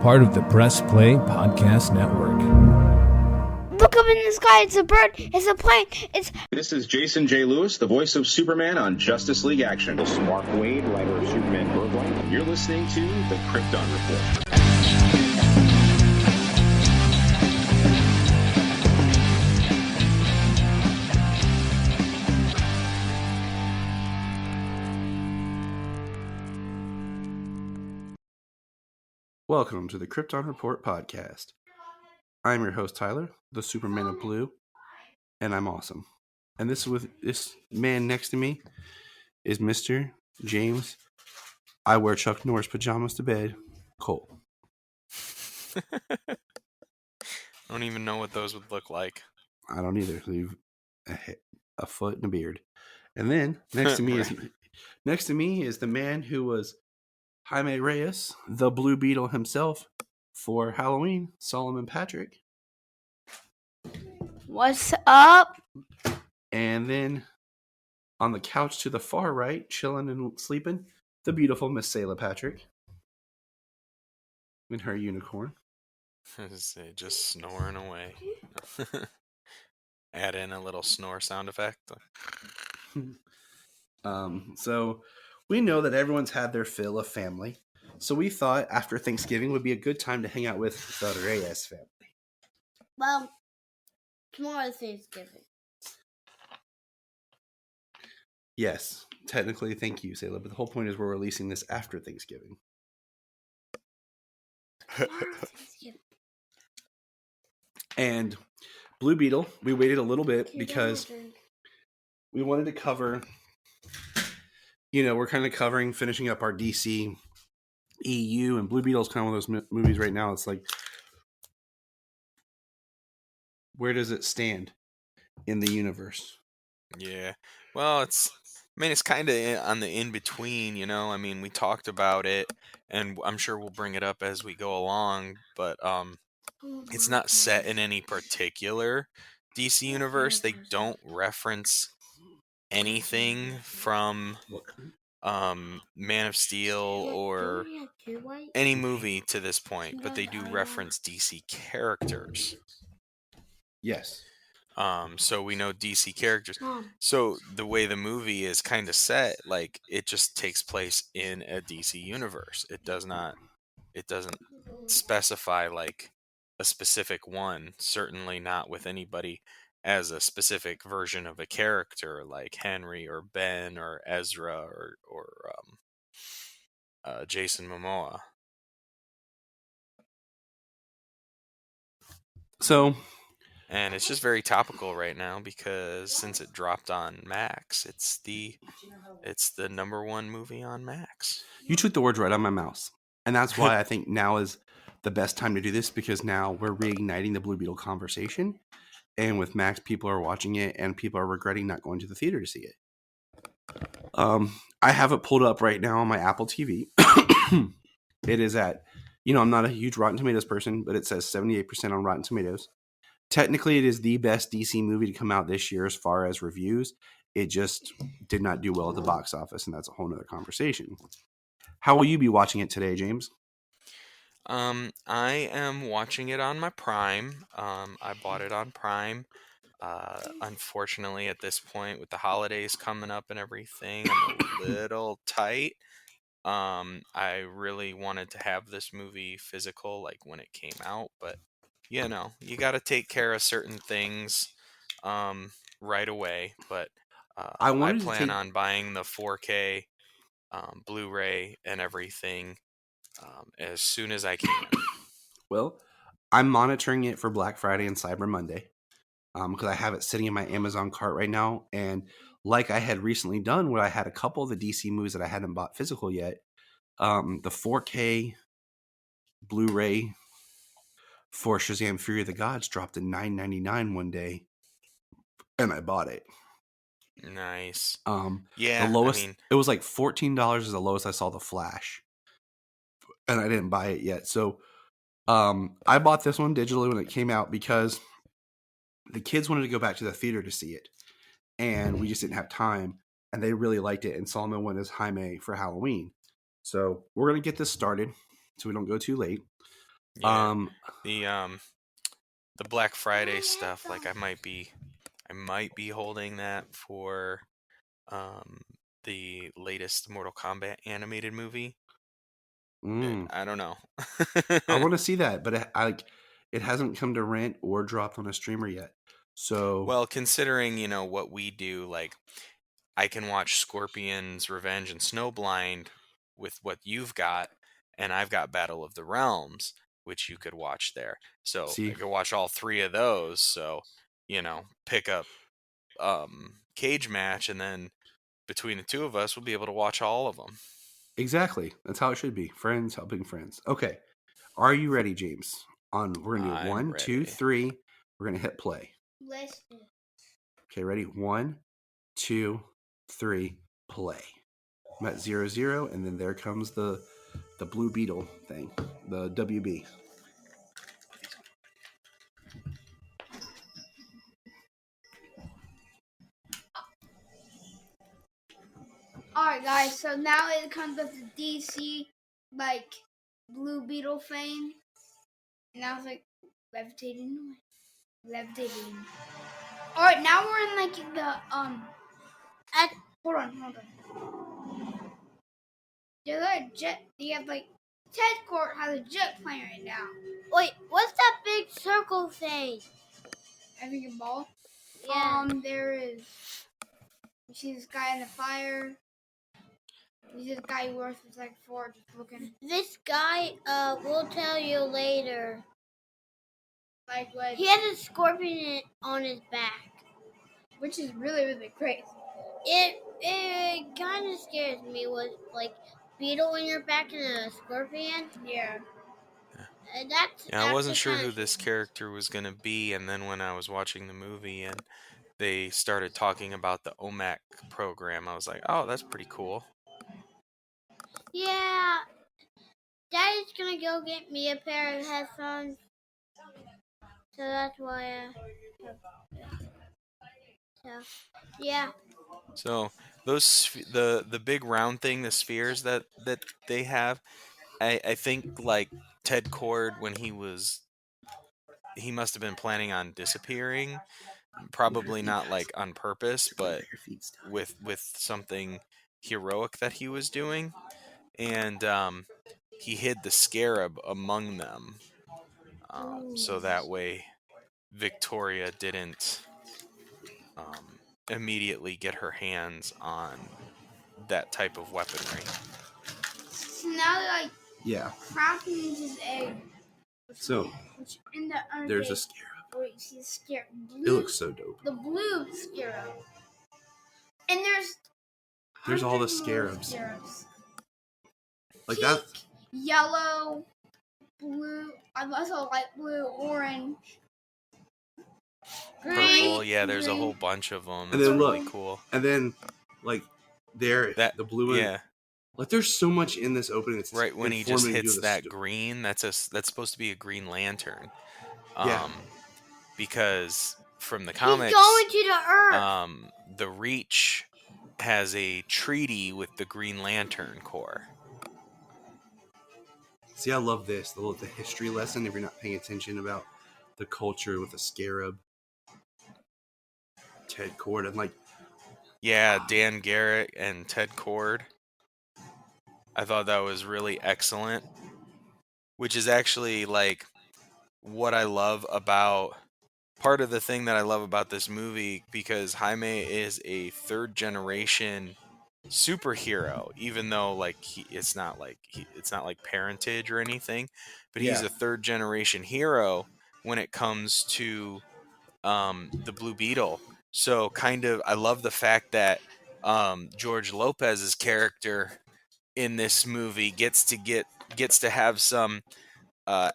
part of the Press Play Podcast Network. Look up in the sky, it's a bird, it's a plane, This is Jason J. Lewis, the voice of Superman on Justice League Action. This is Mark Wade, writer of Superman Birthright. You're listening to the Krypton Report. Welcome to the Krypton Report podcast. I'm your host, Tyler, the Superman of Blue, and I'm awesome. And this man next to me is Mr. James. I wear Chuck Norris pajamas to bed. Cole. I don't even know what those would look like. I don't either. Leave a foot and a beard. And then next to me is the man who was Jaime Reyes, the Blue Beetle himself, for Halloween, Solomon Patrick. What's up? And then on the couch to the far right, chilling and sleeping, the beautiful Miss Sayla Patrick. In her unicorn. Just snoring away. Add in a little snore sound effect. So we know that everyone's had their fill of family. So we thought after Thanksgiving would be a good time to hang out with the Reyes family. Well, tomorrow's Thanksgiving. Yes, technically, thank you, Sayla. But the whole point is we're releasing this after Thanksgiving. And Blue Beetle, we waited a little bit because we wanted to cover, we're kind of finishing up our DC EU, and Blue Beetle is kind of one of those movies right now. It's like, where does it stand in the universe? Yeah. Well, it's kind of on the in-between, we talked about it, and I'm sure we'll bring it up as we go along, but it's not set in any particular DC universe. They don't reference anything from Man of Steel or any movie to this point, but they do reference DC characters. Yes. So we know DC characters. So the way the movie is kind of set, like, it just takes place in a DC universe. It doesn't specify like a specific one, certainly not with anybody as a specific version of a character like Henry or Ben or Ezra or Jason Momoa. So, and it's just very topical right now because since it dropped on Max, it's the number one movie on Max. You took the words right out of my mouth. And that's why I think now is the best time to do this, because now we're reigniting the Blue Beetle conversation. And with Max, people are watching it and people are regretting not going to the theater to see it. I have it pulled up right now on my Apple TV. It is at, I'm not a huge Rotten Tomatoes person, but it says 78% on Rotten Tomatoes. Technically, it is the best DC movie to come out this year as far as reviews. It just did not do well at the box office, and that's a whole nother conversation. How will you be watching it today, James? I am watching it on my Prime. I bought it on Prime. Unfortunately, at this point, with the holidays coming up and everything, I'm a little tight. I really wanted to have this movie physical, like when it came out, but you got to take care of certain things right away. But I plan on buying the 4K Blu-ray and everything as soon as I can. Well, I'm monitoring it for Black Friday and Cyber Monday because I have it sitting in my Amazon cart right now. And like I had recently done, where I had a couple of the DC movies that I hadn't bought physical yet, the 4K Blu-ray for Shazam! Fury of the Gods dropped to $9.99 one day, and I bought it. Nice. Yeah. The lowest, it was like $14 is the lowest I saw The Flash, and I didn't buy it yet. So, I bought this one digitally when it came out because the kids wanted to go back to the theater to see it, and we just didn't have time. And they really liked it. And Solomon went as Jaime for Halloween. So we're gonna get this started, so we don't go too late. Yeah. The Black Friday stuff, like I might be holding that for the latest Mortal Kombat animated movie. I don't know. I want to see that, but it hasn't come to rent or dropped on a streamer yet. So Well, considering, what we do, like I can watch Scorpion's Revenge and Snowblind with what you've got, and I've got Battle of the Realms, which you could watch there. So see, I could watch all three of those. So, pick up Cage Match, and then between the two of us, we'll be able to watch all of them. exactly. That's how it should be. Friends helping friends. Okay. Are you ready, James? We're gonna do I'm 1, 2, ready. 3. We're gonna hit play. Let's do it. Okay, ready? 1, 2, 3, play. I'm at 0, 0, and then there comes the Blue Beetle thing, the WB. Alright, guys, so now it comes up to DC, like, Blue Beetle fame. And I was like, levitating away. Levitating. Alright, now we're in, like, the, hold on. There's a jet, you have, like, Ted Court has a jet plane right now. Wait, what's that big circle thing? I think a ball. Yeah. There is, you see this guy in the fire. You see this guy who works with, like, Ford just looking. This guy, we'll tell you later. Like, what? He has a scorpion on his back. Which is really, really crazy. It kind of scares me with, like, beetle on your back and a scorpion. Yeah. I wasn't sure who this character was going to be, and then when I was watching the movie and they started talking about the OMAC program, I was like, oh, that's pretty cool. Yeah. Daddy's gonna go get me a pair of headphones. So that's why yeah. So those the big round thing, the spheres that they have, I think like Ted Cord, when he must have been planning on disappearing, probably not like on purpose, but with something heroic that he was doing, and he hid the scarab among them, so that way Victoria didn't immediately get her hands on that type of weaponry. So now they're like, Yeah. crafting his egg. So Which in the there's a scarab. Wait, you see the scarab? It looks so dope. The blue scarab. And there's all the hundreds more scarabs. Like Pink, that. Yellow, blue. I saw light blue, orange, green. Purple, yeah. There's a whole bunch of them. And It's then really look, cool. And then like there, the blue one. Yeah. Like there's so much in this opening. It's right when he just hits that green. That's supposed to be a Green Lantern. Yeah. Because from the comics, he's going to the Earth. The Reach has a treaty with the Green Lantern Corps. See, I love this. The history lesson, if you're not paying attention about the culture with the scarab. Ted Cord, and like... Yeah, Dan Garrett and Ted Cord. I thought that was really excellent. Which is actually, like, what I love about... Part of the thing that I love about this movie, because Jaime is a third-generation superhero, even though like it's not like parentage or anything, but he's a third generation hero when it comes to the Blue Beetle. So kind of I love the fact that George Lopez's character in this movie gets to have some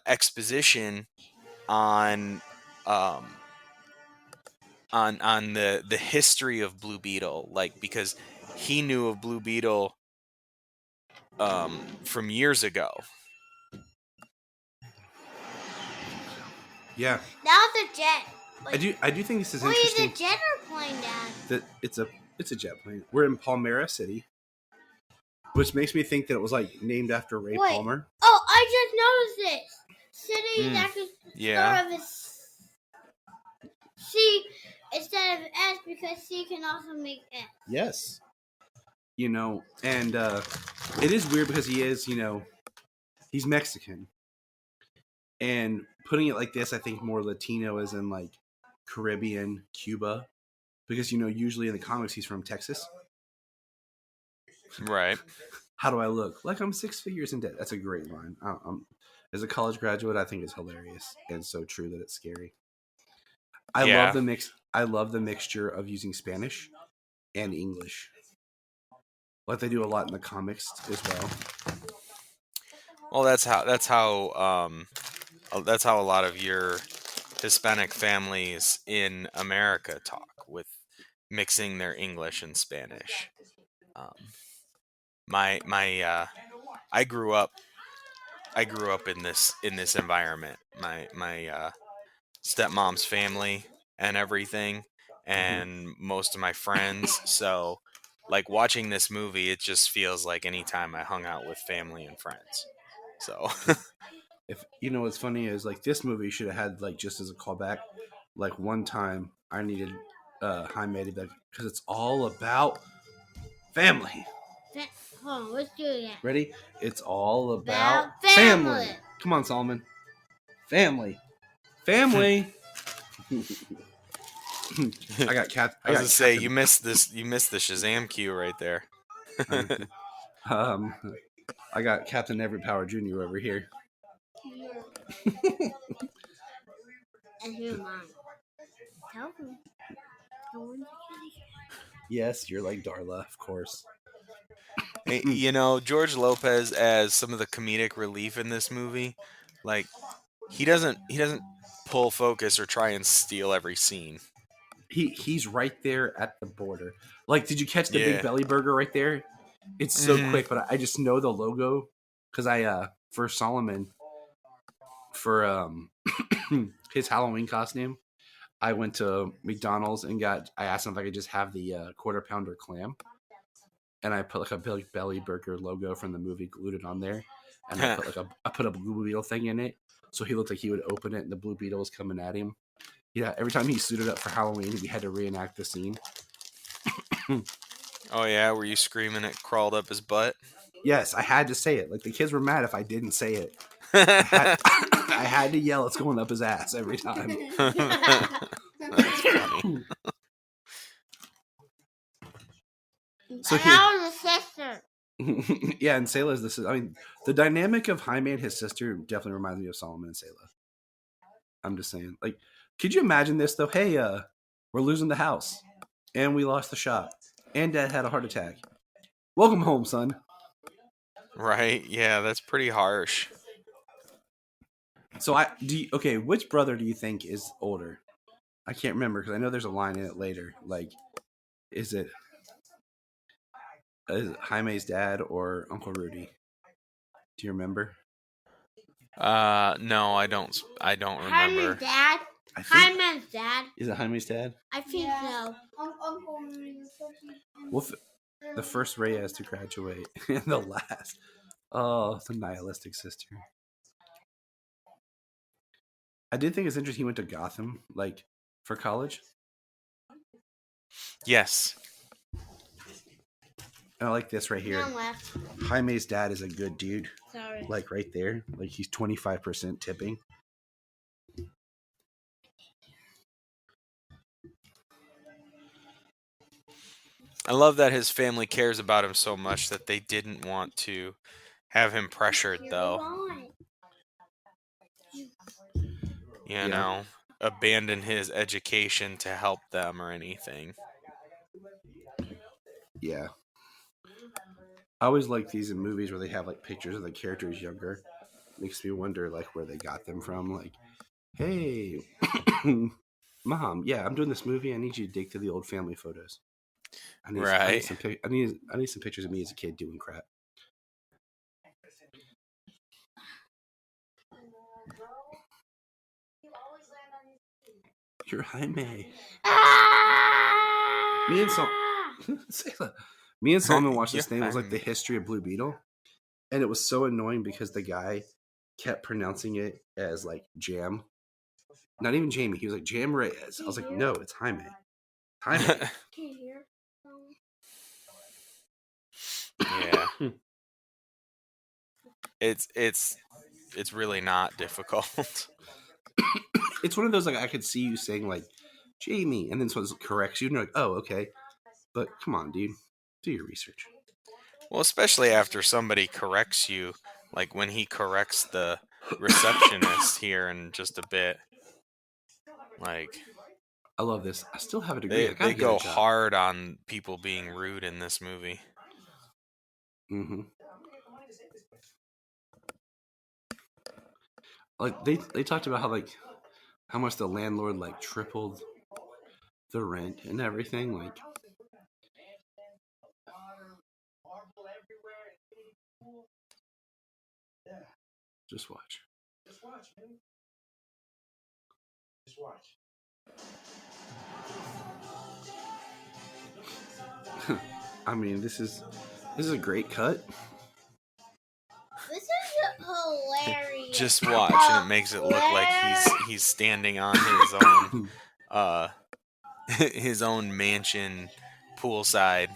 exposition on the history of Blue Beetle, like because he knew of Blue Beetle from years ago. Yeah. Now the jet. Like, I do think this is interesting. Wait, the jet are playing down. That it's a jet plane. We're in Palmyra City, which makes me think that it was like named after Ray Palmer. Oh, I just noticed this. city that could Yeah. start with a C instead of S because C can also make S. Yes. And it is weird because he is, he's Mexican. And putting it like this, I think more Latino is in like Caribbean, Cuba. Because, usually in the comics he's from Texas. Right. How do I look? Like I'm 6 figures in debt. That's a great line. As a college graduate, I think it's hilarious and so true that it's scary. I love the mix. I love the mixture of using Spanish and English. Like they do a lot in the comics as well. Well, that's how a lot of your Hispanic families in America talk, with mixing their English and Spanish. I grew up in this environment. My stepmom's family and everything, and most of my friends. So, like, watching this movie, it just feels like any time I hung out with family and friends. So, If what's funny is like this movie should have had like just as a callback, like one time I needed Jaime to be like, because it's all about family. Hold on, let's do it again. Ready? It's all About about family. Come on, Solomon. Family. I got cat. I was gonna say you missed the Shazam cue right there. I got Captain Every Power Jr. over here. And who am I? Tell them. Yes, you're like Darla, of course. Hey, George Lopez as some of the comedic relief in this movie, like he doesn't pull focus or try and steal every scene. He's right there at the border. Like, did you catch the Yeah. Big Belly Burger right there? It's so quick, but I just know the logo because I for Solomon for his Halloween costume, I went to McDonald's and I asked him if I could just have the quarter pounder clam, and I put like a Big Belly Burger logo from the movie glued it on there, and I put a Blue Beetle thing in it, so he looked like he would open it and the Blue Beetle was coming at him. Yeah, every time he suited up for Halloween, we had to reenact the scene. Oh yeah, were you screaming it crawled up his butt? Yes, I had to say it. Like the kids were mad if I didn't say it. I had to yell, "It's going up his ass" every time. That's funny. So I was a sister. Yeah, and Selah's this. I mean, the dynamic of Jaime and his sister definitely reminds me of Solomon and Selah. I'm just saying. Like, could you imagine this though? Hey, we're losing the house, and we lost the shop, and Dad had a heart attack. Welcome home, son. Right? Yeah, that's pretty harsh. So okay, which brother do you think is older? I can't remember because I know there's a line in it later. Like, is it Jaime's dad or Uncle Rudy? Do you remember? No, I don't remember. Jaime's dad. Jaime's dad. Is it Jaime's dad? I think so. Uncle Rudy was Well, the first Reyes to graduate, and the last. Oh, the nihilistic sister. I did think it's interesting he went to Gotham, like, for college. Yes. And I like this right here. No left. Jaime's dad is a good dude. Sorry. Like, right there. Like, he's 25% tipping. I love that his family cares about him so much that they didn't want to have him pressured, though. You know, abandon his education to help them or anything. Yeah. I always like these in movies where they have, like, pictures of the characters younger. Makes me wonder, like, where they got them from. Like, hey, Mom, yeah, I'm doing this movie. I need you to dig through the old family photos. I need some pictures of me as a kid doing crap. You're Jaime. Me and Solomon watched this thing. It was like the history of Blue Beetle, and it was so annoying because the guy kept pronouncing it as like Jam. Not even Jamie. He was like, Jam Reyes. I was like, no, it's Jaime. Jaime. Can't hear. Yeah. It's really not difficult. It's one of those, like, I could see you saying, like, Jamie, and then someone corrects you, and you're like, oh, okay. But come on, dude. Do your research. Well, especially after somebody corrects you, like when he corrects the receptionist here in just a bit. Like, I love this. I still have a degree. I gotta they get go a job. hard on people being rude in this movie. Mm-hmm. Like, they talked about how much the landlord, like, tripled the rent and everything. Like, just watch. I mean, this is a great cut. This is hilarious. Just watch, and it makes it look like he's standing on his own his own mansion poolside.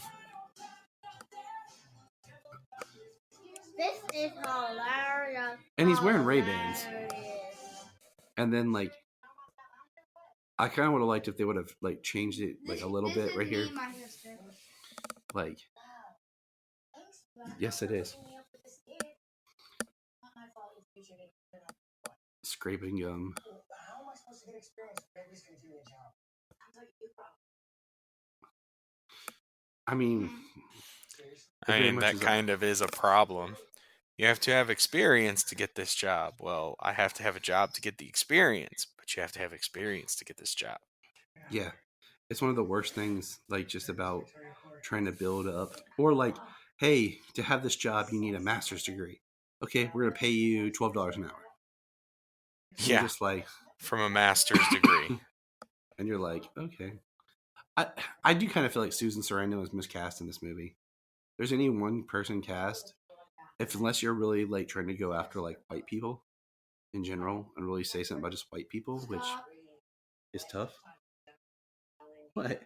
This is hilarious. And he's wearing Ray-Bans. And then, like, I kind of would have liked if they would have, like, changed it, like, a little bit right here. Like, yes, it is. Scraping gum. I mean, that kind of is a problem. You have to have experience to get this job. Well, I have to have a job to get the experience, but you have to have experience to get this job. Yeah. It's one of the worst things, like, just about trying to build up. Or, like, hey, to have this job, you need a master's degree. Okay, we're going to pay you $12 an hour. And Yeah. Just like, from a master's degree. And you're like, okay. I do kind of feel like Susan Sarandon was miscast in this movie. There's any one person cast, unless you're really, like, trying to go after, like, white people in general and really say something about just white people, which is tough. What?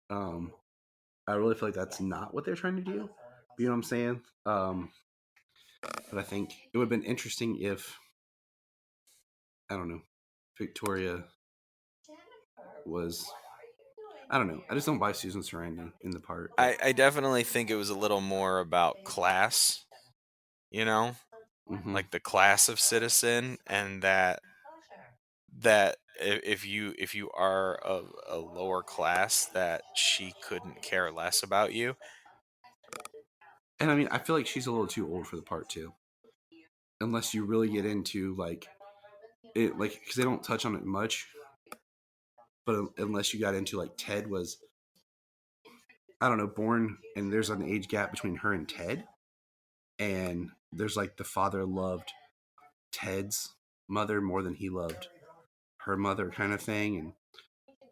I really feel like that's not what they're trying to do. You know what I'm saying? But I think it would have been interesting if, I don't know, Victoria was, I don't know. I just don't buy Susan Sarandon in the part. I definitely think it was a little more about class, you know? Mm-hmm. Like the class of citizen, and that if you are a lower class, that she couldn't care less about you. And I mean, I feel like she's a little too old for the part too. Unless you really get into, like, it, like, because they don't touch on it much. But unless you got into, like, Ted was, I don't know, born, and there's an age gap between her and Ted. And there's, like, the father loved Ted's mother more than he loved her mother, kind of thing. And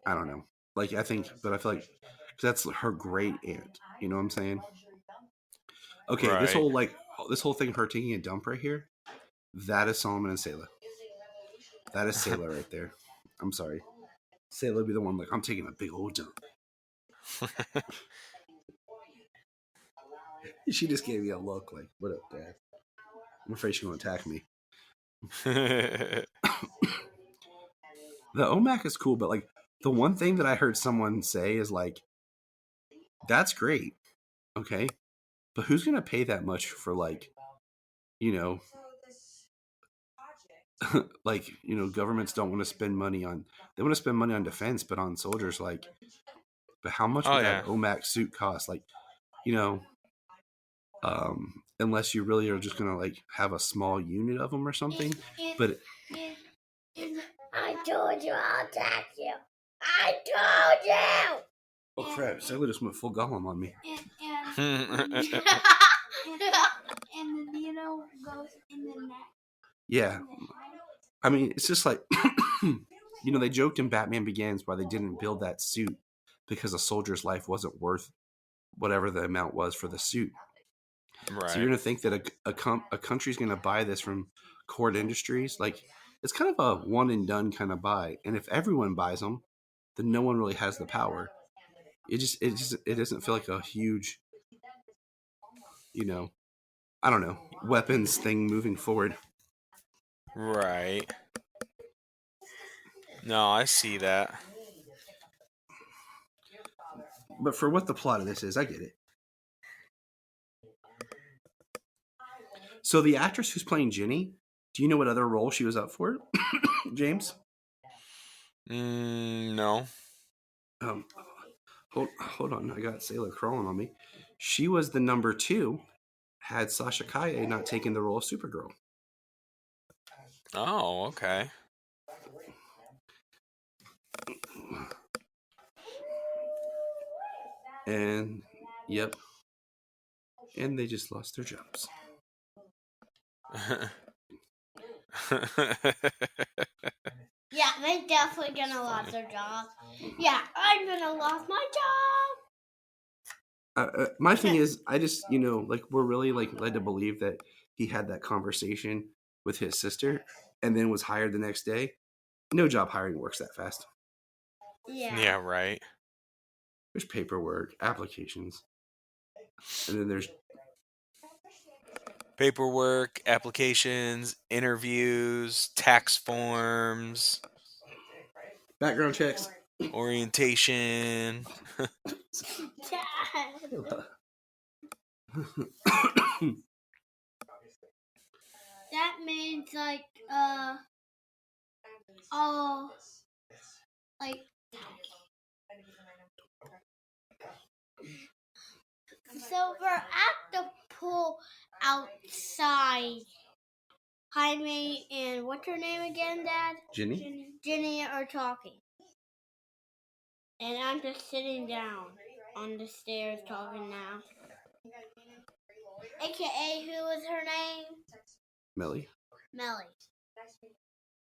I don't know. Like, I think, but I feel like, because that's her great aunt. You know what I'm saying? Okay, Right. this whole thing, her taking a dump right here, that is Solomon and Selah. That is Selah right there. I'm sorry. Selah would be the one, like, I'm taking a big old dump. She just gave me a look like, what up, Dad? I'm afraid she's going to attack me. The OMAC is cool, but, like, the one thing that I heard someone say is, like, that's great, okay? But who's going to pay that much for, like, you know, like, you know, governments don't want to spend money on, they want to spend money on defense, but on soldiers, like, but how much would that OMAC suit cost? Like, you know, unless you really are just going to, like, have a small unit of them or something. But I told you I'll attack you. I told you. Oh crap! Sailor just went full Gollum on me. And the needle goes in the neck. Yeah, I mean, it's just like, you know, they joked in Batman Begins why they didn't build that suit because a soldier's life wasn't worth whatever the amount was for the suit. So you're Right. gonna think that a country's gonna buy this from Cord Industries? Like, it's kind of a one and done kind of buy. And if everyone buys them, then no one really has the power. It doesn't feel like a huge, I don't know, weapons thing moving forward. Right. No, I see that. But for what the plot of this is, I get it. So the actress who's playing Ginny, do you know what other role she was up for, James? No. Um, hold on, I got Sailor crawling on me. She was the number 2, had Sasha Kaye not taken the role of Supergirl. Oh, okay. And yep, and they just lost their jobs. Yeah, they're definitely gonna lose their job. Yeah, I'm gonna lose my job. My thing is, I just, we're really led to believe that he had that conversation with his sister and then was hired the next day. No job hiring works that fast. Yeah, right. There's paperwork, applications, and then there's Paperwork, applications, interviews, tax forms, background checks. orientation. That means all like so we're at the pool outside. Jaime and what's her name again, Dad? Ginny? Ginny are talking. And I'm just sitting down on the stairs talking now. AKA, who was her name? Melly. Melly.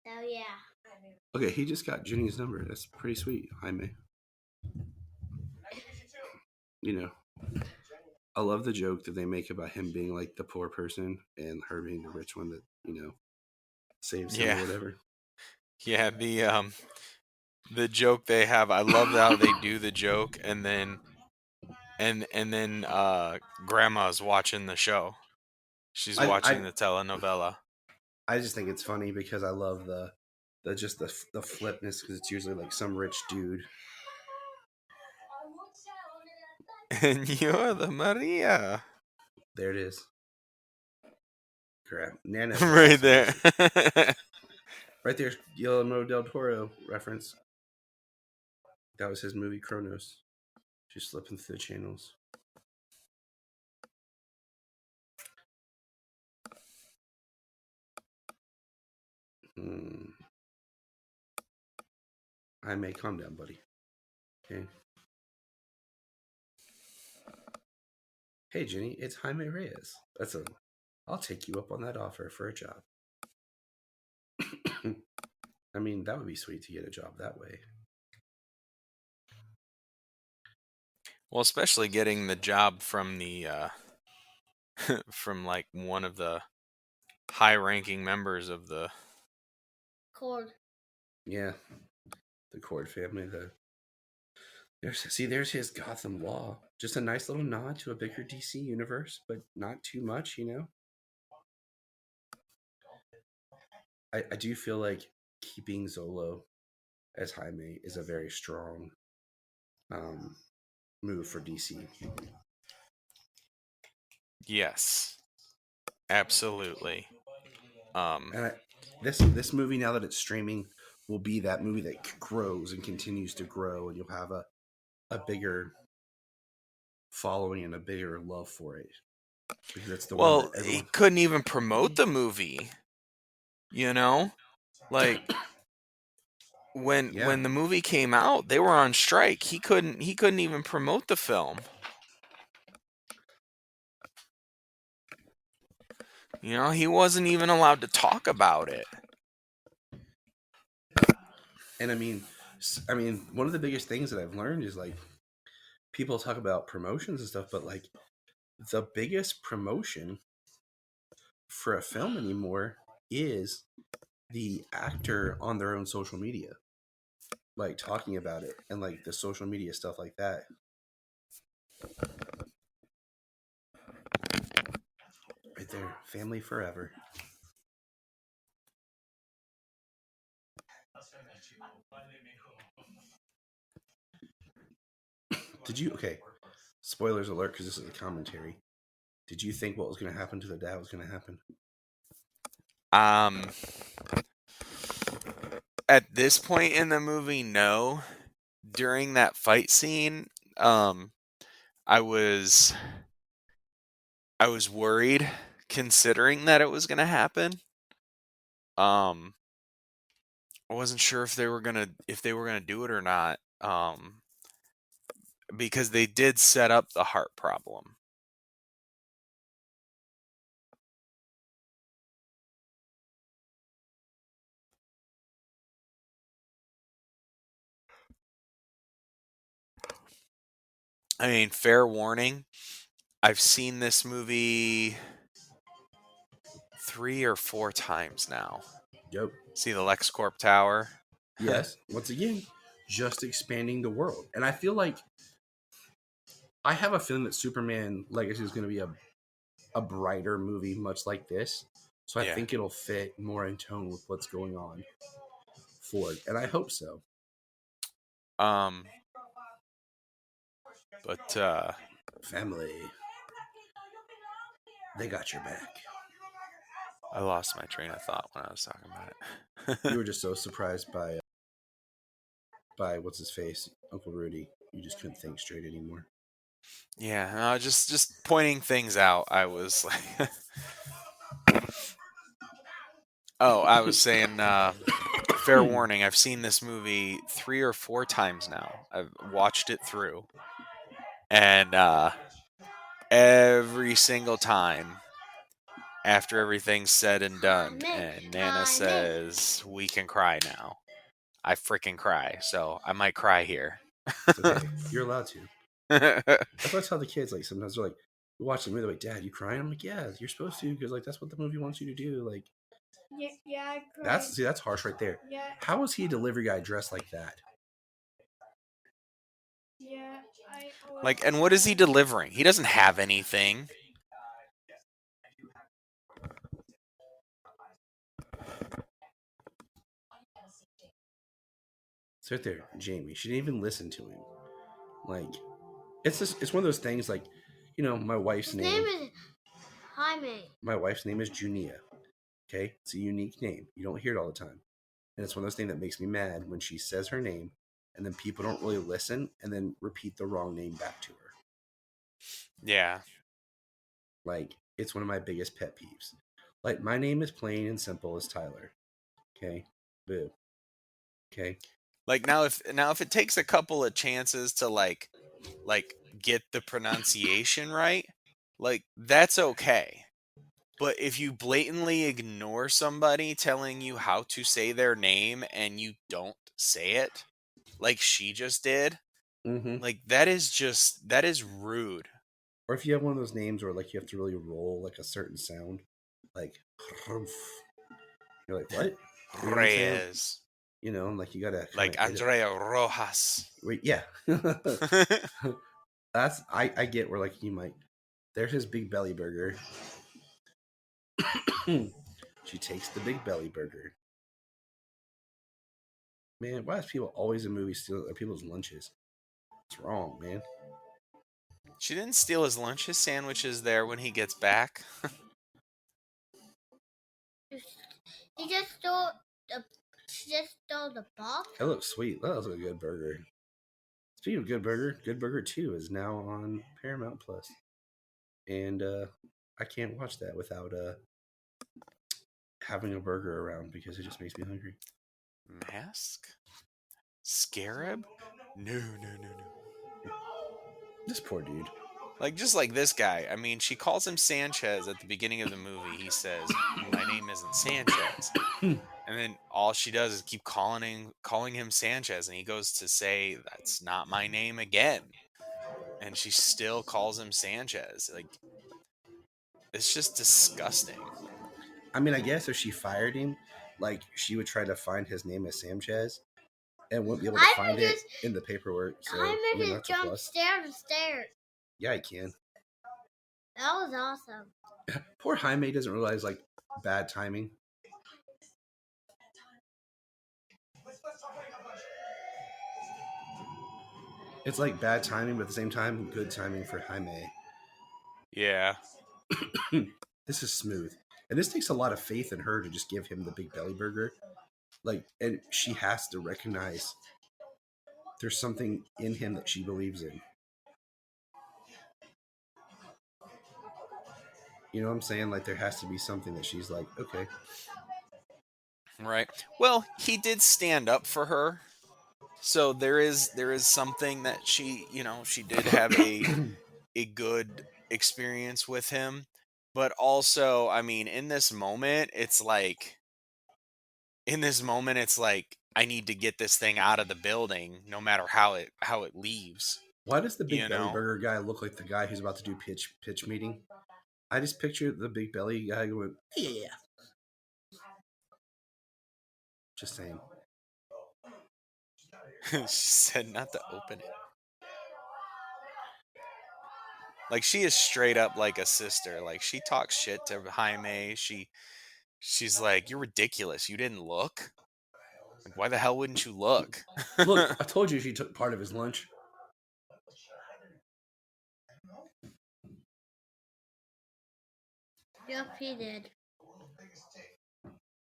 So, yeah. Okay, he just got Ginny's number. That's pretty sweet, Jaime. I love the joke that they make about him being like the poor person and her being the rich one that, saves him or whatever. Yeah, the joke they have, I love how they do the joke and then grandma's watching the show. She's watching the telenovela. I just think it's funny because I love the flipness, because it's usually like some rich dude. And you're the Maria. There it is. Crap. Nana. Right there. Right there. Guillermo del Toro reference. That was his movie Kronos. Just slipping through the channels. I may calm down, buddy. Okay. Hey, Jenny, it's Jaime Reyes. I'll take you up on that offer for a job. I mean, that would be sweet to get a job that way. Well, especially getting the job from the from like one of the high-ranking members of the Cord. Yeah, the Cord family. There's his Gotham Law. Just a nice little nod to a bigger DC universe, but not too much, I do feel like keeping Zolo as Jaime is a very strong move for DC. Yes, absolutely. And this movie, now that it's streaming, will be that movie that grows and continues to grow, and you'll have a bigger following and a bigger love for it. Because that's the one that everyone... he couldn't even promote the movie. Like when the movie came out, they were on strike. He couldn't even promote the film. He wasn't even allowed to talk about it. And I mean, one of the biggest things that I've learned is like people talk about promotions and stuff, but like the biggest promotion for a film anymore is the actor on their own social media, like talking about it and like the social media stuff like that. Right there, family forever. Did you, okay, spoilers alert because this is a commentary. Did you think what was going to happen to the dad was going to happen? At this point in the movie, no. During that fight scene, I was worried, considering that it was going to happen. I wasn't sure if they were gonna do it or not. Because they did set up the heart problem. I mean, fair warning, I've seen this movie 3 or 4 times now. Yep. See the LexCorp Tower? Yes. Once again, just expanding the world. And I feel like I have a feeling that Superman Legacy is going to be a brighter movie, much like this. So I Yeah. think it'll fit more in tone with what's going on for it. And I hope so. But Family. They got your back. I lost my train of thought when I was talking about it. You were just so surprised by what's his face, Uncle Rudy. You just couldn't think straight anymore. Yeah, just pointing things out. I was like, oh, I was saying, fair warning. I've seen this movie 3 or 4 times now. I've watched it through, and every single time, after everything's said and done, and Nana says, "We can cry now," I freaking cry. So I might cry here. It's okay. You're allowed to. That's what I tell the kids. Like sometimes they're like, we watch the movie, they're like, "Dad, you crying?" I'm like, "Yeah, you're supposed to, because like that's what the movie wants you to do." Like, Yeah, I cried. that's harsh right there. Yeah. How is he a delivery guy dressed like that? Yeah, Like, and what is he delivering? He doesn't have anything. It's right there, Jamie. She didn't even listen to him. Like, it's one of those things. Like, you know, my wife's His name. name is Jaime. My wife's name is Junia. Okay, it's a unique name. You don't hear it all the time, and it's one of those things that makes me mad when she says her name, and then people don't really listen, and then repeat the wrong name back to her. Yeah. Like, it's one of my biggest pet peeves. Like, my name is plain and simple as Tyler. Okay, boo. Okay. Like now if it takes a couple of chances to like get the pronunciation right, like that's okay. But if you blatantly ignore somebody telling you how to say their name and you don't say it, like she just did, like that is rude. Or if you have one of those names where like you have to really roll like a certain sound, like you're like, what? You know what I'm saying? Reyes. You know, like you gotta Like Andrea Rojas. Wait, yeah. That's I get where like you might. There's his big belly burger. She takes the big belly burger. Man, why is people always in movies stealing people's lunches? It's wrong, man. She didn't steal his lunch. His sandwich is there when he gets back. He just stole the box. That looks sweet. That looks like a good burger. Speaking of Good Burger 2 is now on Paramount Plus. And I can't watch that without having a burger around because it just makes me hungry. Mask? Scarab? No. This poor dude. Like, just like this guy. I mean, she calls him Sanchez at the beginning of the movie. He says, "My name isn't Sanchez." And then all she does is keep calling him Sanchez. And he goes to say, "That's not my name," again. And she still calls him Sanchez. Like, It's just disgusting. I mean, I guess if she fired him, like she would try to find his name as Sanchez and wouldn't be able to find it in the paperwork. So I I mean, just that's a jumped plus. stairs to stairs. Yeah, I can. That was awesome. Poor Jaime doesn't realize like bad timing. It's like bad timing, but at the same time, good timing for Jaime. Yeah. This is smooth. And this takes a lot of faith in her to just give him the big belly burger. Like, and she has to recognize there's something in him that she believes in. You know what I'm saying? Like, there has to be something that she's like, okay. Right. Well, he did stand up for her. So there is something that she did have a good experience with him. But also, I mean, in this moment, it's like I need to get this thing out of the building no matter how it leaves. Why does the big You belly know? burger guy look like the guy who's about to do pitch meeting? I just picture the big belly guy going, yeah. Just saying. She said not to open it. Like, she is straight up like a sister. Like, she talks shit to Jaime. She's like, "You're ridiculous. You didn't look? Like, why the hell wouldn't you look?" Look, I told you she took part of his lunch. Yep, he did.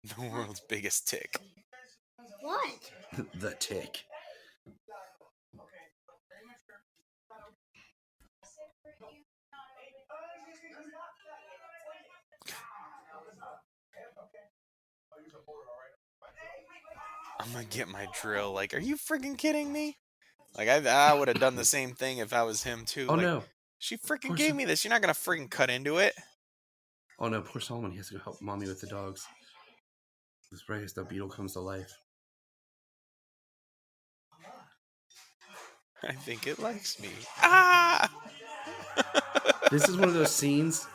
The world's biggest tick. What? The tick. I'm gonna get my drill. Like, are you freaking kidding me? Like, I would have done the same thing if I was him too. Oh, like, no. she freaking gave me this. You're not gonna freaking cut into it. Oh, no. Poor Solomon. He has to go help mommy with the dogs. This Reyes, the Beetle comes to life. I think it likes me. Ah! This is one of those scenes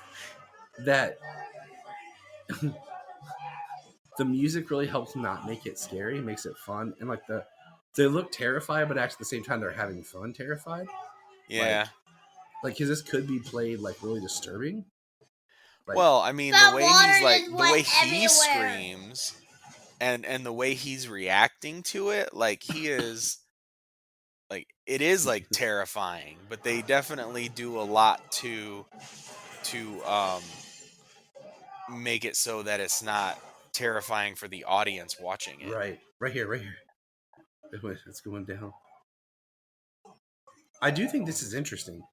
that the music really helps not make it scary, makes it fun, and like they look terrified, but actually at the same time they're having fun terrified. Yeah. Like because this could be played like really disturbing. Like, well, I mean, The the way water he's like, just the went way he everywhere. screams, and the way he's reacting to it, like he is, like it is like terrifying. But they definitely do a lot to make it so that it's not terrifying for the audience watching it. right here. It's going down. I do think this is interesting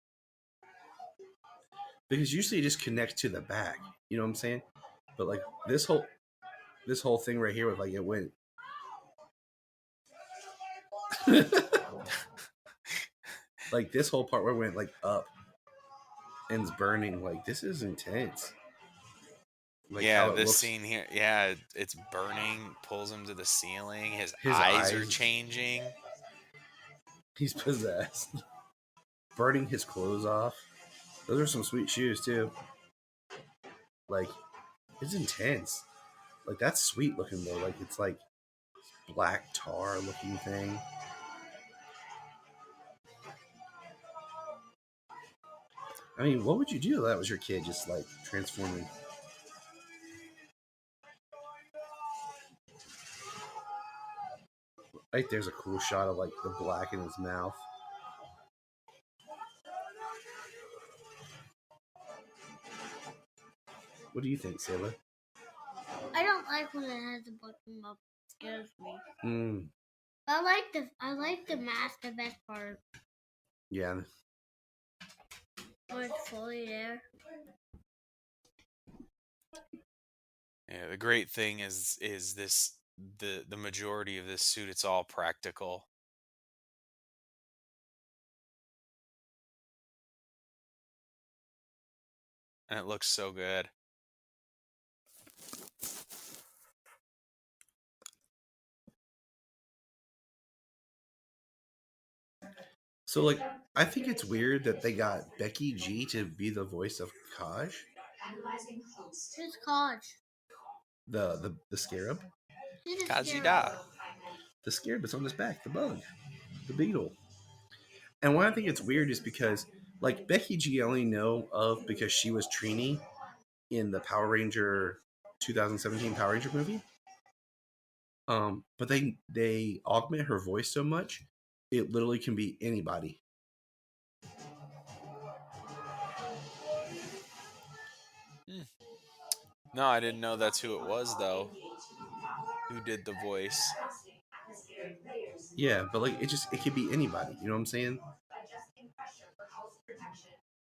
because usually it just connects to the back. You know what I'm saying? But like this whole thing right here with like it went. Like this whole part where it went like up and it's burning. Like this is intense. Like yeah, this scene here, yeah, it's burning, pulls him to the ceiling. His eyes are changing. He's possessed. Burning his clothes off. Those are some sweet shoes too. Like, it's intense. Like that's sweet looking though. Like it's like black tar looking thing. I mean, what would you do if that was your kid just like transforming? Right there's a cool shot of like the black in his mouth. What do you think, Sailor? I don't like when it has a button up. It scares me. Mm. I like the mask, the best part. Yeah. When it's fully there. Yeah, the great thing is this the majority of this suit, it's all practical. And it looks so good. So like I think it's weird that they got Becky G to be the voice of Kaj. Who's Kaj? The scarab. Who's the Kajida. scarab? The scarab that's on his back. The bug. The beetle. And why I think it's weird is because, like, Becky G I only know of because she was Trini in the Power Ranger 2017 Power Ranger movie. But they augment her voice so much, it literally can be anybody. No, I didn't know that's who it was, though. Who did the voice? Yeah, but like it could be anybody. You know what I'm saying?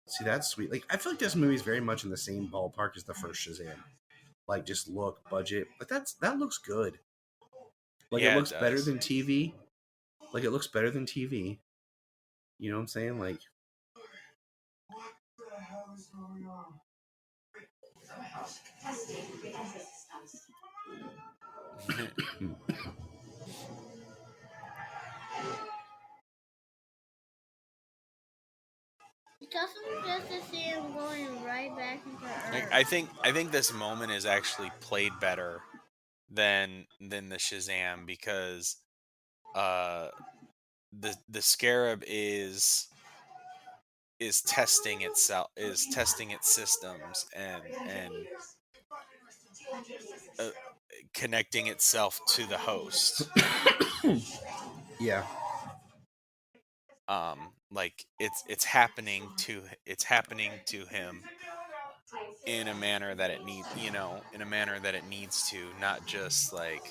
See, that's sweet. Like I feel like this movie is very much in the same ballpark as the first Shazam. Like just look, budget, but that looks good. Like Yeah, it it looks better does. than TV. Like it looks better than TV. You know what I'm saying? Like Doesn't just to see him going right back into Earth. I think this moment is actually played better than the Shazam because the scarab is testing itself, is testing its systems and connecting itself to the host. yeah. Like it's happening to him in a manner that it needs, in a manner that it needs to, not just like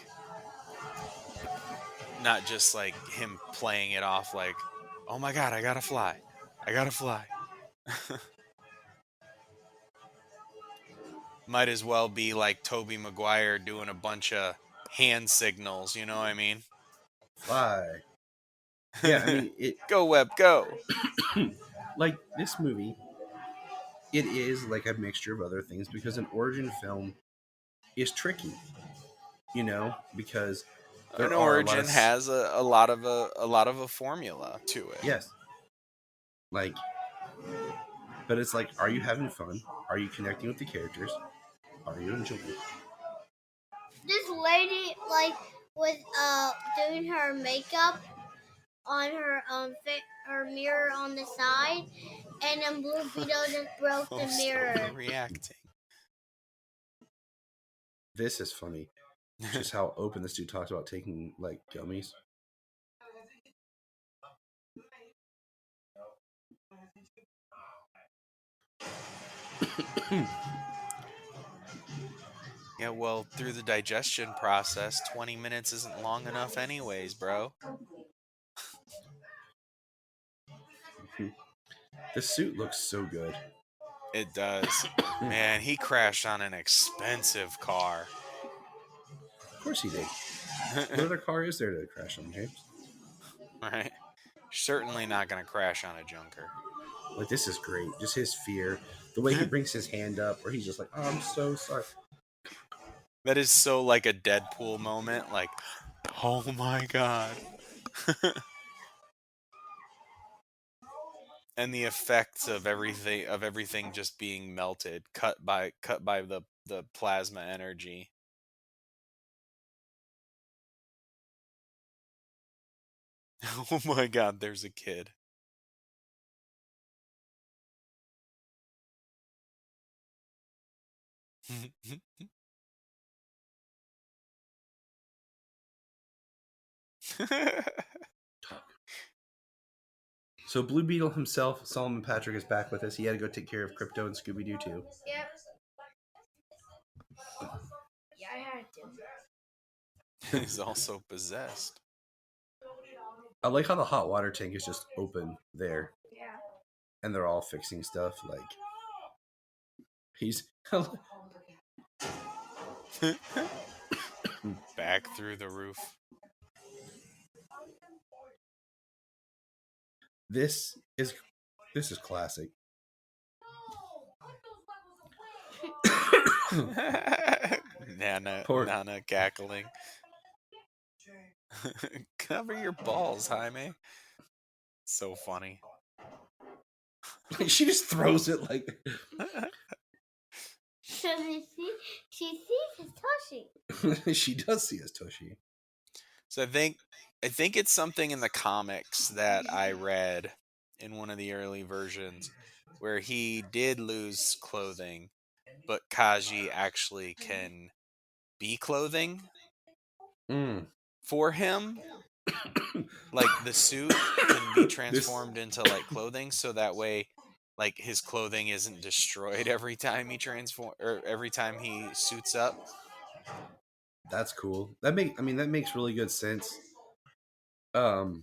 him playing it off like, oh my god, I gotta fly. Might as well be like Tobey Maguire doing a bunch of hand signals, you know what I mean? Fly. Yeah, I mean it. Go Web, go. Like this movie, it is like a mixture of other things because an origin film is tricky. You know, because An origin has a lot of a formula to it. Yes. Like, but it's like, are you having fun? Are you connecting with the characters? Are you enjoying it? This lady was doing her makeup on her her mirror on the side, and then Blue Beetle just broke the mirror. Reacting. This is funny. Just how open this dude talks about taking like gummies. Yeah, well, through the digestion process, 20 minutes isn't long enough anyways, bro. The suit looks so good. It does. Man, he crashed on an expensive car. Of course he did. What other car is there to crash on, James? Right? Certainly not going to crash on a junker. Like, this is great. Just his fear. The way he brings his hand up, where he's just like, oh, I'm so sorry. That is so like a Deadpool moment. Like, oh my god. And the effects of everything just being melted, cut by the plasma energy. Oh my god, there's a kid. So Blue Beetle himself, Solomon Patrick, is back with us. He had to go take care of Crypto and Scooby-Doo too. Yep. Yeah, I had to. He's also possessed. I like how the hot water tank is just open there. Yeah. And they're all fixing stuff. Like, he's... Back through the roof. This is classic. Nana cackling. Cover your balls, Jaime. So funny. She just throws it like... So she sees his Toshi. She does see as Toshi. So I think it's something in the comics that I read in one of the early versions where he did lose clothing, but Kaji actually can be clothing for him. Like the suit can be transformed into like clothing, so that way like his clothing isn't destroyed every time he suits up. That's cool. That makes really good sense. Once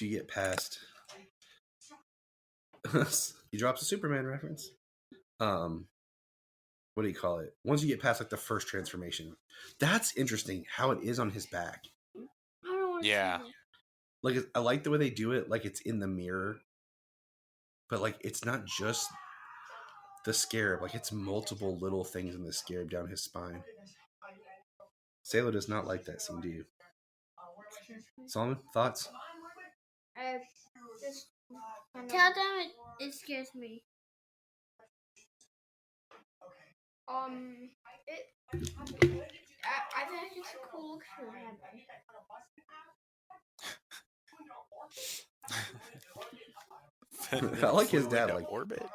you get past he drops a Superman reference. What do you call it? Once you get past like the first transformation, that's interesting how it is on his back. Yeah. Like I like the way they do it, like it's in the mirror, but like it's not just the scarab, like it's multiple little things in the scarab down his spine. Sailor does not like that scene, do you? Solomon, thoughts? Tell them it scares me. I think it's a cool look for him. I like his dad, like orbit.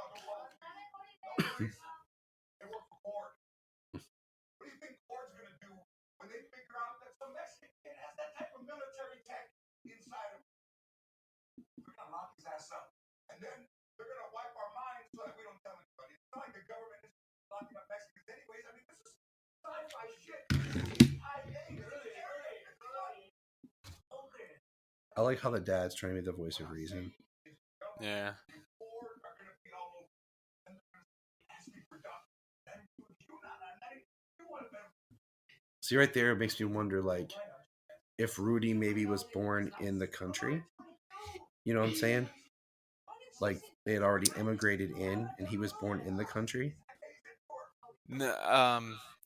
I like how the dad's trying to be the voice of reason. Yeah. See, right there, it makes me wonder, like, if Rudy maybe was born in the country. You know what I'm saying? Like, they had already immigrated in, and he was born in the country.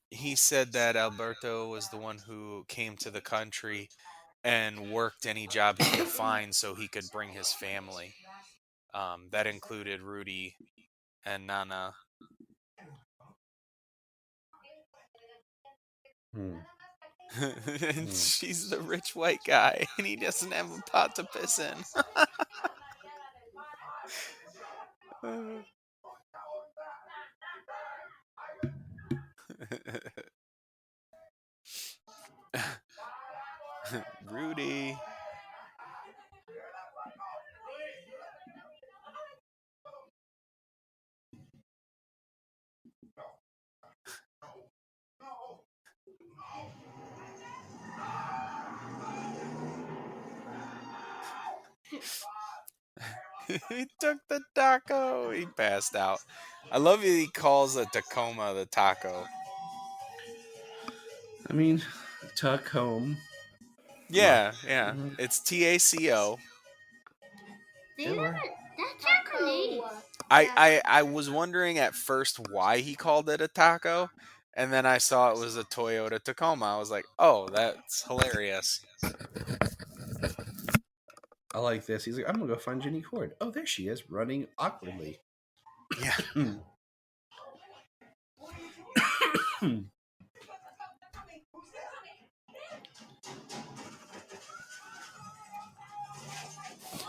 He said that Alberto was the one who came to the country and worked any job he could find so he could bring his family. That included Rudy and Nana. And she's the rich white guy, and he doesn't have a pot to piss in. Rudy. He took the taco. He passed out. I love he calls a Tacoma the taco. I mean, Tacoma. Yeah. It's TACO. That's Japanese. I was wondering at first why he called it a taco, and then I saw it was a Toyota Tacoma. I was like, oh, that's hilarious. I like this. He's like, I'm gonna go find Jenny Cord. Oh, there she is, running awkwardly. Yeah.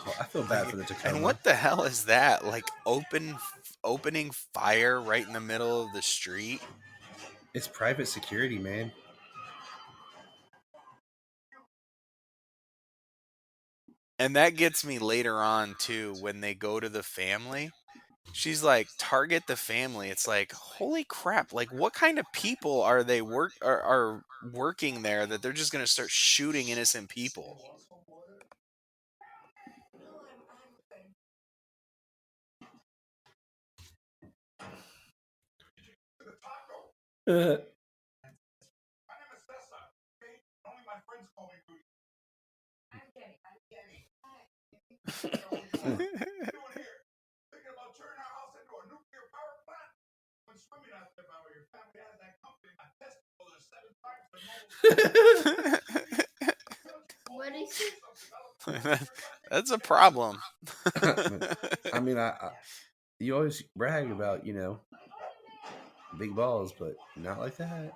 Oh, I feel bad for the Tacoma. And what the hell is that? Like opening fire right in the middle of the street? It's private security, man. And that gets me later on too when they go to the family. She's like, target the family. It's like, holy crap! Like, what kind of people are they are working there that they're just gonna start shooting innocent people? What is it? That's a problem. I mean, You always brag about, big balls, but not like that.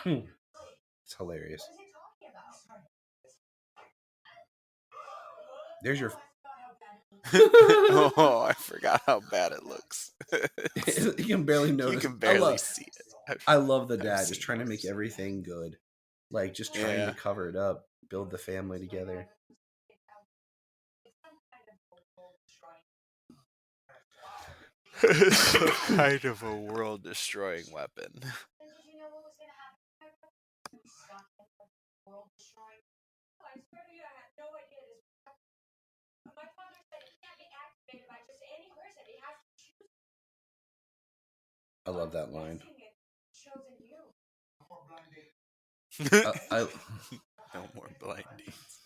It's hilarious. There's your. Oh, I forgot how bad it looks. You can barely notice. You can barely see it. I love the I've dad just seen trying to make those. everything good, like just trying Yeah. to cover it up, build the family together. Some kind of a world-destroying weapon. I love that line. I No more blind dates.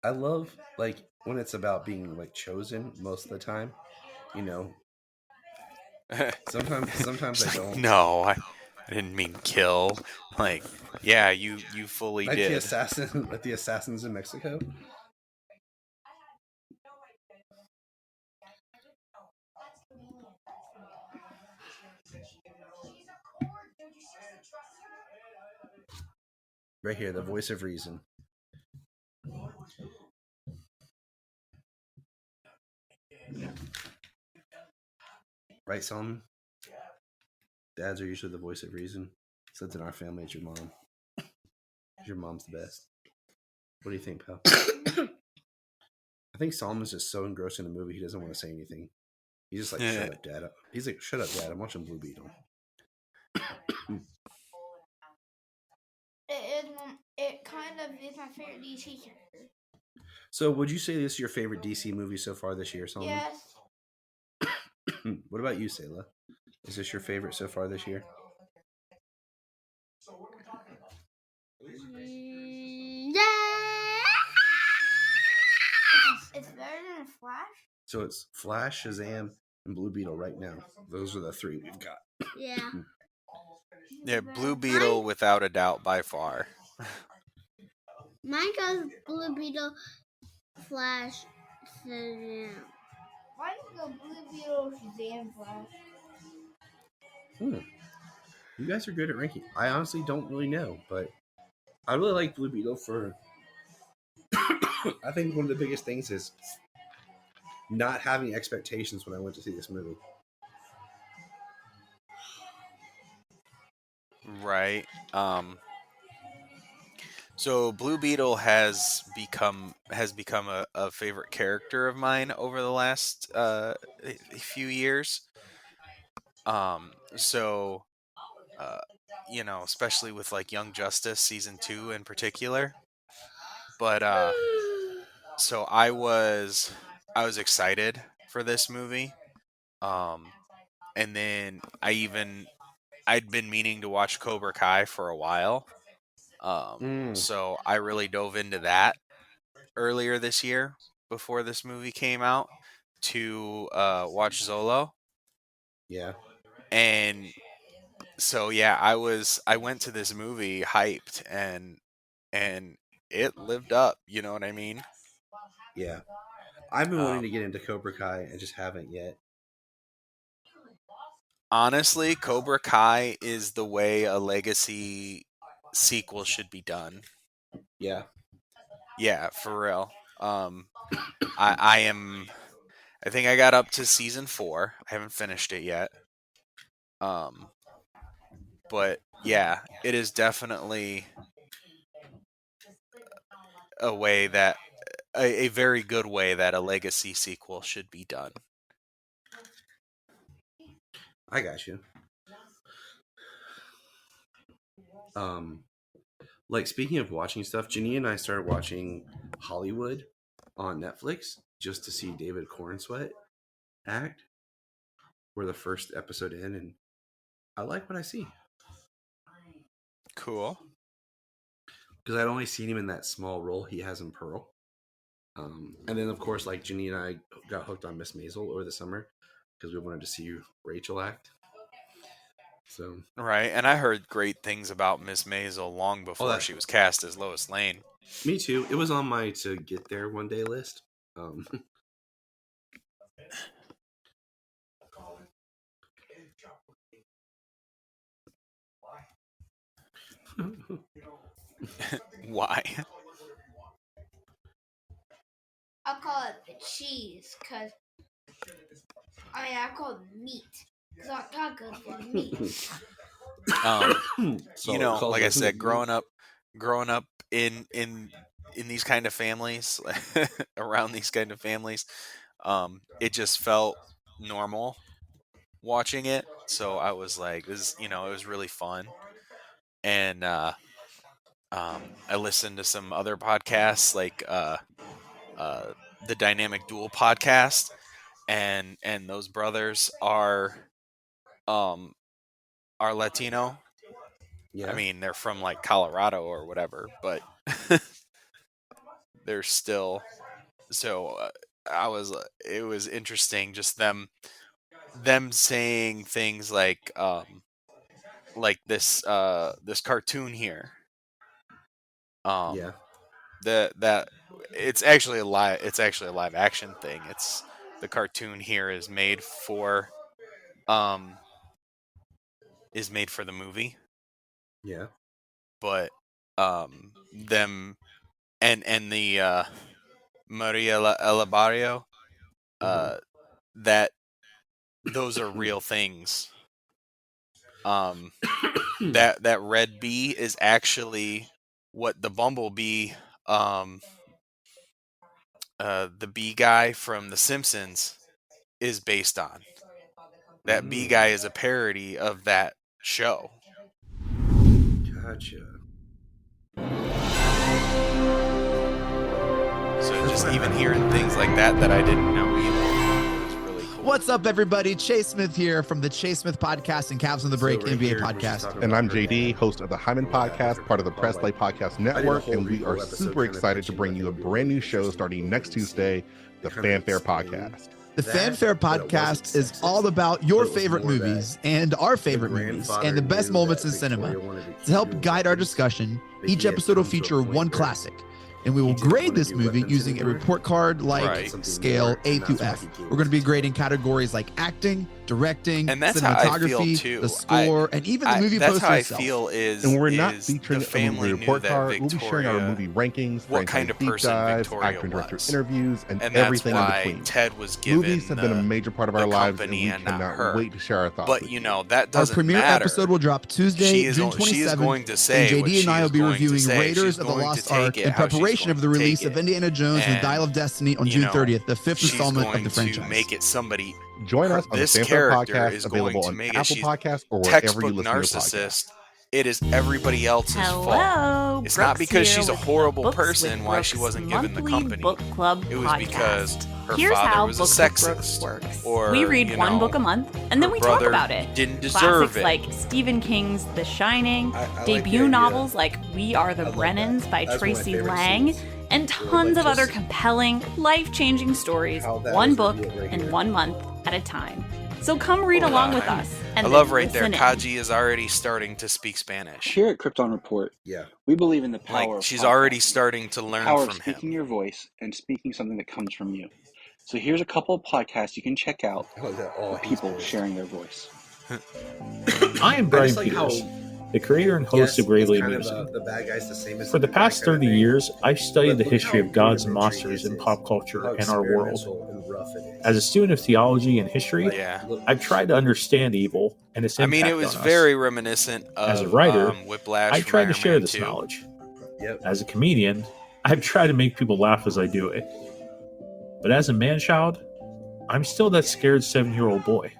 I love like when it's about being like chosen most of the time. Sometimes I don't. No, I didn't mean kill. Like, yeah, you fully Like the did. assassin, like the assassins in Mexico. Right here, the voice of reason. Right, Solomon? Dads are usually the voice of reason. Except in our family, it's your mom. Your mom's the best. What do you think, pal? I think Solomon's just so engrossed in the movie he doesn't want to say anything. He's just like, shut up, Dad. He's like, shut up, Dad. I'm watching Blue Beetle. It kind of is my favorite DC character. So, would you say this is your favorite DC movie so far this year, Solomon? Yes. What about you, Sayla? Is this your favorite so far this year? Yeah. It's better than Flash. So it's Flash, Shazam, and Blue Beetle right now. Those are the three we've got. Yeah. Yeah, Blue Beetle without a doubt by far. Mine goes Blue Beetle, Flash, Shazam. Why did go Blue Beetle, Shazam, Flash? You guys are good at ranking. I honestly don't really know, but I really like Blue Beetle for. I think one of the biggest things is not having expectations when I went to see this movie. Right. So Blue Beetle has become a favorite character of mine over the last few years. So especially with like Young Justice season 2 in particular. But so I was excited for this movie. And then I'd been meaning to watch Cobra Kai for a while. So I really dove into that earlier this year before this movie came out to watch Zolo. Yeah. And so yeah, I went to this movie hyped and it lived up, you know what I mean? Yeah. I've been wanting to get into Cobra Kai and just haven't yet. Honestly, Cobra Kai is the way a legacy sequel should be done. Yeah. Yeah, for real. I think I got up to season 4. I haven't finished it yet. But yeah, it is definitely a way that a very good way that a legacy sequel should be done. I got you. Like speaking of watching stuff, Janine and I started watching Hollywood on Netflix just to see David Cornsweet act. We're the first episode in, and I like what I see. Cool. Because I'd only seen him in that small role he has in Pearl. And then, of course, like Janine and I got hooked on Miss Maisel over the summer because we wanted to see Rachel act. So Right, and I heard great things about Miss Maisel long before she was cast as Lois Lane. Me too. It was on my to get there one day list. Why? I'll call it the cheese, because, I call it meat, because I'm not good for meat. Like I said, growing up in these kind of families, around these kind of families, it just felt normal watching it. So I was like, this, it was really fun. And I listened to some other podcasts, like the Dynamic Duel podcast, and those brothers are Latino. Yeah. I mean, they're from like Colorado or whatever, but they're still. So it was interesting, just them saying things like this cartoon here. That it's actually a live action thing. It's the cartoon here is made for the movie. Yeah. But them and the Maria Elabario, that those are real things. That red bee is actually what the bumblebee, the bee guy from The Simpsons, is based on. That bee guy is a parody of that show. Gotcha. So just even hearing things like that I didn't know either was really cool. What's up, everybody? Chase Smith here from the Chase Smith Podcast and Cavs on the Break NBA podcast. And I'm JD, host of the Hyman Podcast, part of the Press Play Podcast Network, and we are super excited to bring you a brand new show starting next Tuesday, the Fanfare Podcast. The Fanfare Podcast is all about your favorite movies and our favorite movies and the best moments in cinema. To help guide our discussion, each episode will feature one classic, and we will grade this movie using a report card scale A through F. We're going to be grading categories like acting, directing, and that's cinematography, the score, and even the movie poster itself. That's how I feel and we're not featuring a movie report card. We'll be sharing our movie rankings, what kind of person Victoria actor and director was. interviews, and that's everything in why between. Ted was given Movies have been a major part of our lives, and we cannot wait to share our thoughts. But that doesn't Our premiere matter. episode will drop Tuesday, June 27th. She is going to say and JD and I will be reviewing Raiders of the She's Lost Ark in preparation of the release of Indiana Jones and the Dial of Destiny on June 30th, the fifth installment of the franchise. Make it somebody. Join us on the Fanfare Podcast, available on Apple Podcasts or wherever you listen to your podcasts. It is everybody else's fault. It's not because she's a horrible person why she wasn't given the company. Book Club it was podcast. Because her Here's father how was Books a with Brooks sexist. Works. Or, we read one book a month, and then we talk about it. Didn't deserve Classics like Stephen King's The Shining, debut novels like We Are the Brennans by Tracy Lang, and tons of other compelling, life-changing stories, one book in 1 month at a time. So come read along with us. And I love right listen there. Kaji is already starting to speak Spanish. Here at Krypton Report, we believe in the power of she's podcasting, already starting to learn the power from of speaking him. your voice and speaking something that comes from you. So here's a couple of podcasts you can check out for people sharing their voice. I am Brian Peters, the creator and host of Gravely Amusing. For the past 30 years, I've studied the history of gods and monsters in pop culture and our world. As a student of theology and history, I've tried to understand evil and its impact on us. I mean, it was very reminiscent of As a writer, Whiplash. I tried to share this knowledge. As a comedian, I've tried to make people laugh as I do it. But as a man-child, I'm still that scared 7-year-old boy.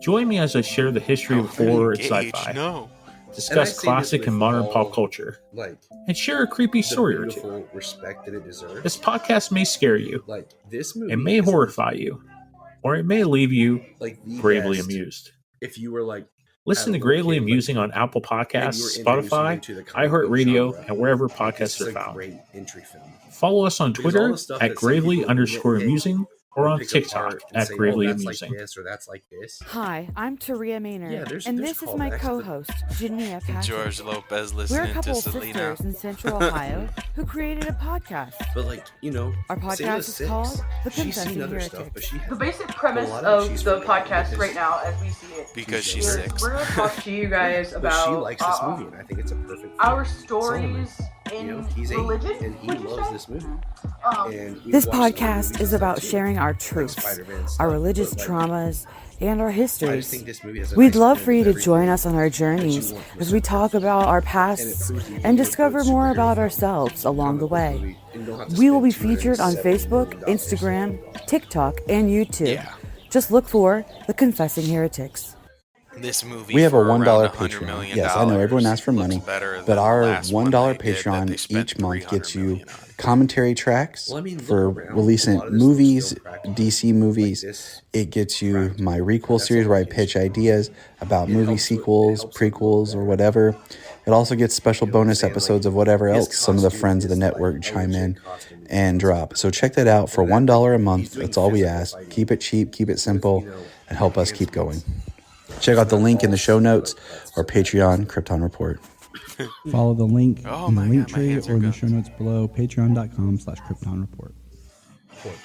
Join me as I share the history of horror and sci-fi, discuss classic and modern pop culture, and share a creepy story or two. This podcast may scare you, it may horrify you, or it may leave you gravely amused. If you were listen to Gravely Amusing on Apple Podcasts, Spotify, iHeartRadio, and wherever podcasts are found. Follow us on Twitter at Gravely_Amusing or on TikTok at Gravely Amusing. Or that's like this. Hi, I'm Taria Maynard, there's this is my co-host, Jania Patrick. George Lopez We're a listening couple to of Selena. sisters in Central Ohio who created a podcast. But like, you know, Our podcast is called The she's seen Confessing other stuff, Heretic. but she The basic premise a lot of of it she's the really podcast because- right now, as we see it, Because she's is 6. we're going to talk to you guys but about she likes this movie, and I think it's a perfect fit. our stories in You know, he's 8, religion. and he would you loves say? this movie. And we've This watched other podcast movies is and about stuff, too, sharing our like truths, Spider-Man stuff, our religious but, like, traumas, and our I just think histories. this movie has a We'd nice love blend for you of to everything join us on our that you journeys want from as we talk about our And it past proves that you and can do a discover good more superhero about film, ourselves along the comic book way. movie, and you don't have to We will be spend featured on $270 Facebook, million. Instagram, TikTok, and YouTube. Yeah. Just look for The Confessing Heretics. This movie We have a for $1 around $100 Patreon. million Yes, I know everyone asks for looks money, better but than our the last $1 one they did that they Patreon spent each month $300 gets you million on. commentary tracks Well, I mean, for look around. releasing A lot of this movies, looks still practical. DC movies. this It gets you my requel That's series all where I it is. pitch ideas about It movie helps with- it sequels, helps with prequels, or whatever. It also gets special You know what I'm bonus saying? episodes Like, of whatever his else some of the costume friends of the is like network a chime legit in costume. and drop. So check that out for And that- $1 a he's month. doing That's all we physical ask. fighting Keep it cheap, keep it simple, you know, and help us hands keep and going. muscles. Check out the link in the show notes That's or Patreon Krypton Report. Follow the link Oh in the my link God, my tree hands or are in the good. show notes below, patreon.com/Krypton Report.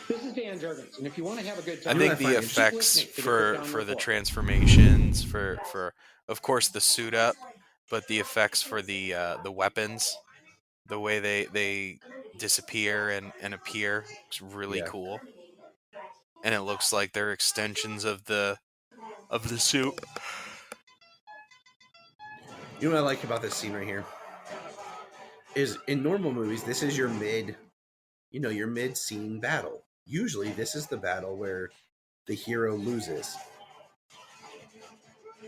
This is Dan Jurgens, and if you want to have a good I time, think the keep effects listening to the for Krypton the Report. transformations for of course the suit up, but the effects for the weapons, the way they disappear and appear, is really Yeah. cool. And it looks like they're extensions of the suit. You know what I like about this scene right here? Is in normal movies, this is your your mid-scene battle. Usually, this is the battle where the hero loses.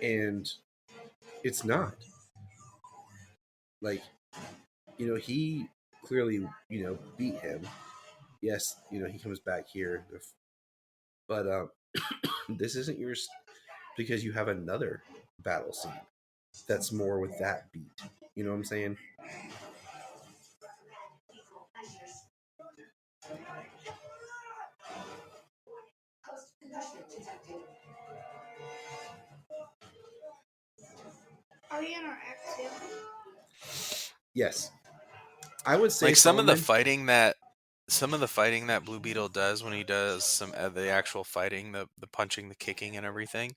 And it's not. Like, he clearly, beat him. Yes, he comes back here. But this isn't yours because you have another battle scene that's more with that beat. You know what I'm saying? Are we in our act 2? Yes. I would say Like some of the Solomon- fighting that Blue Beetle does when he does some of the actual fighting, the punching, the kicking, and everything.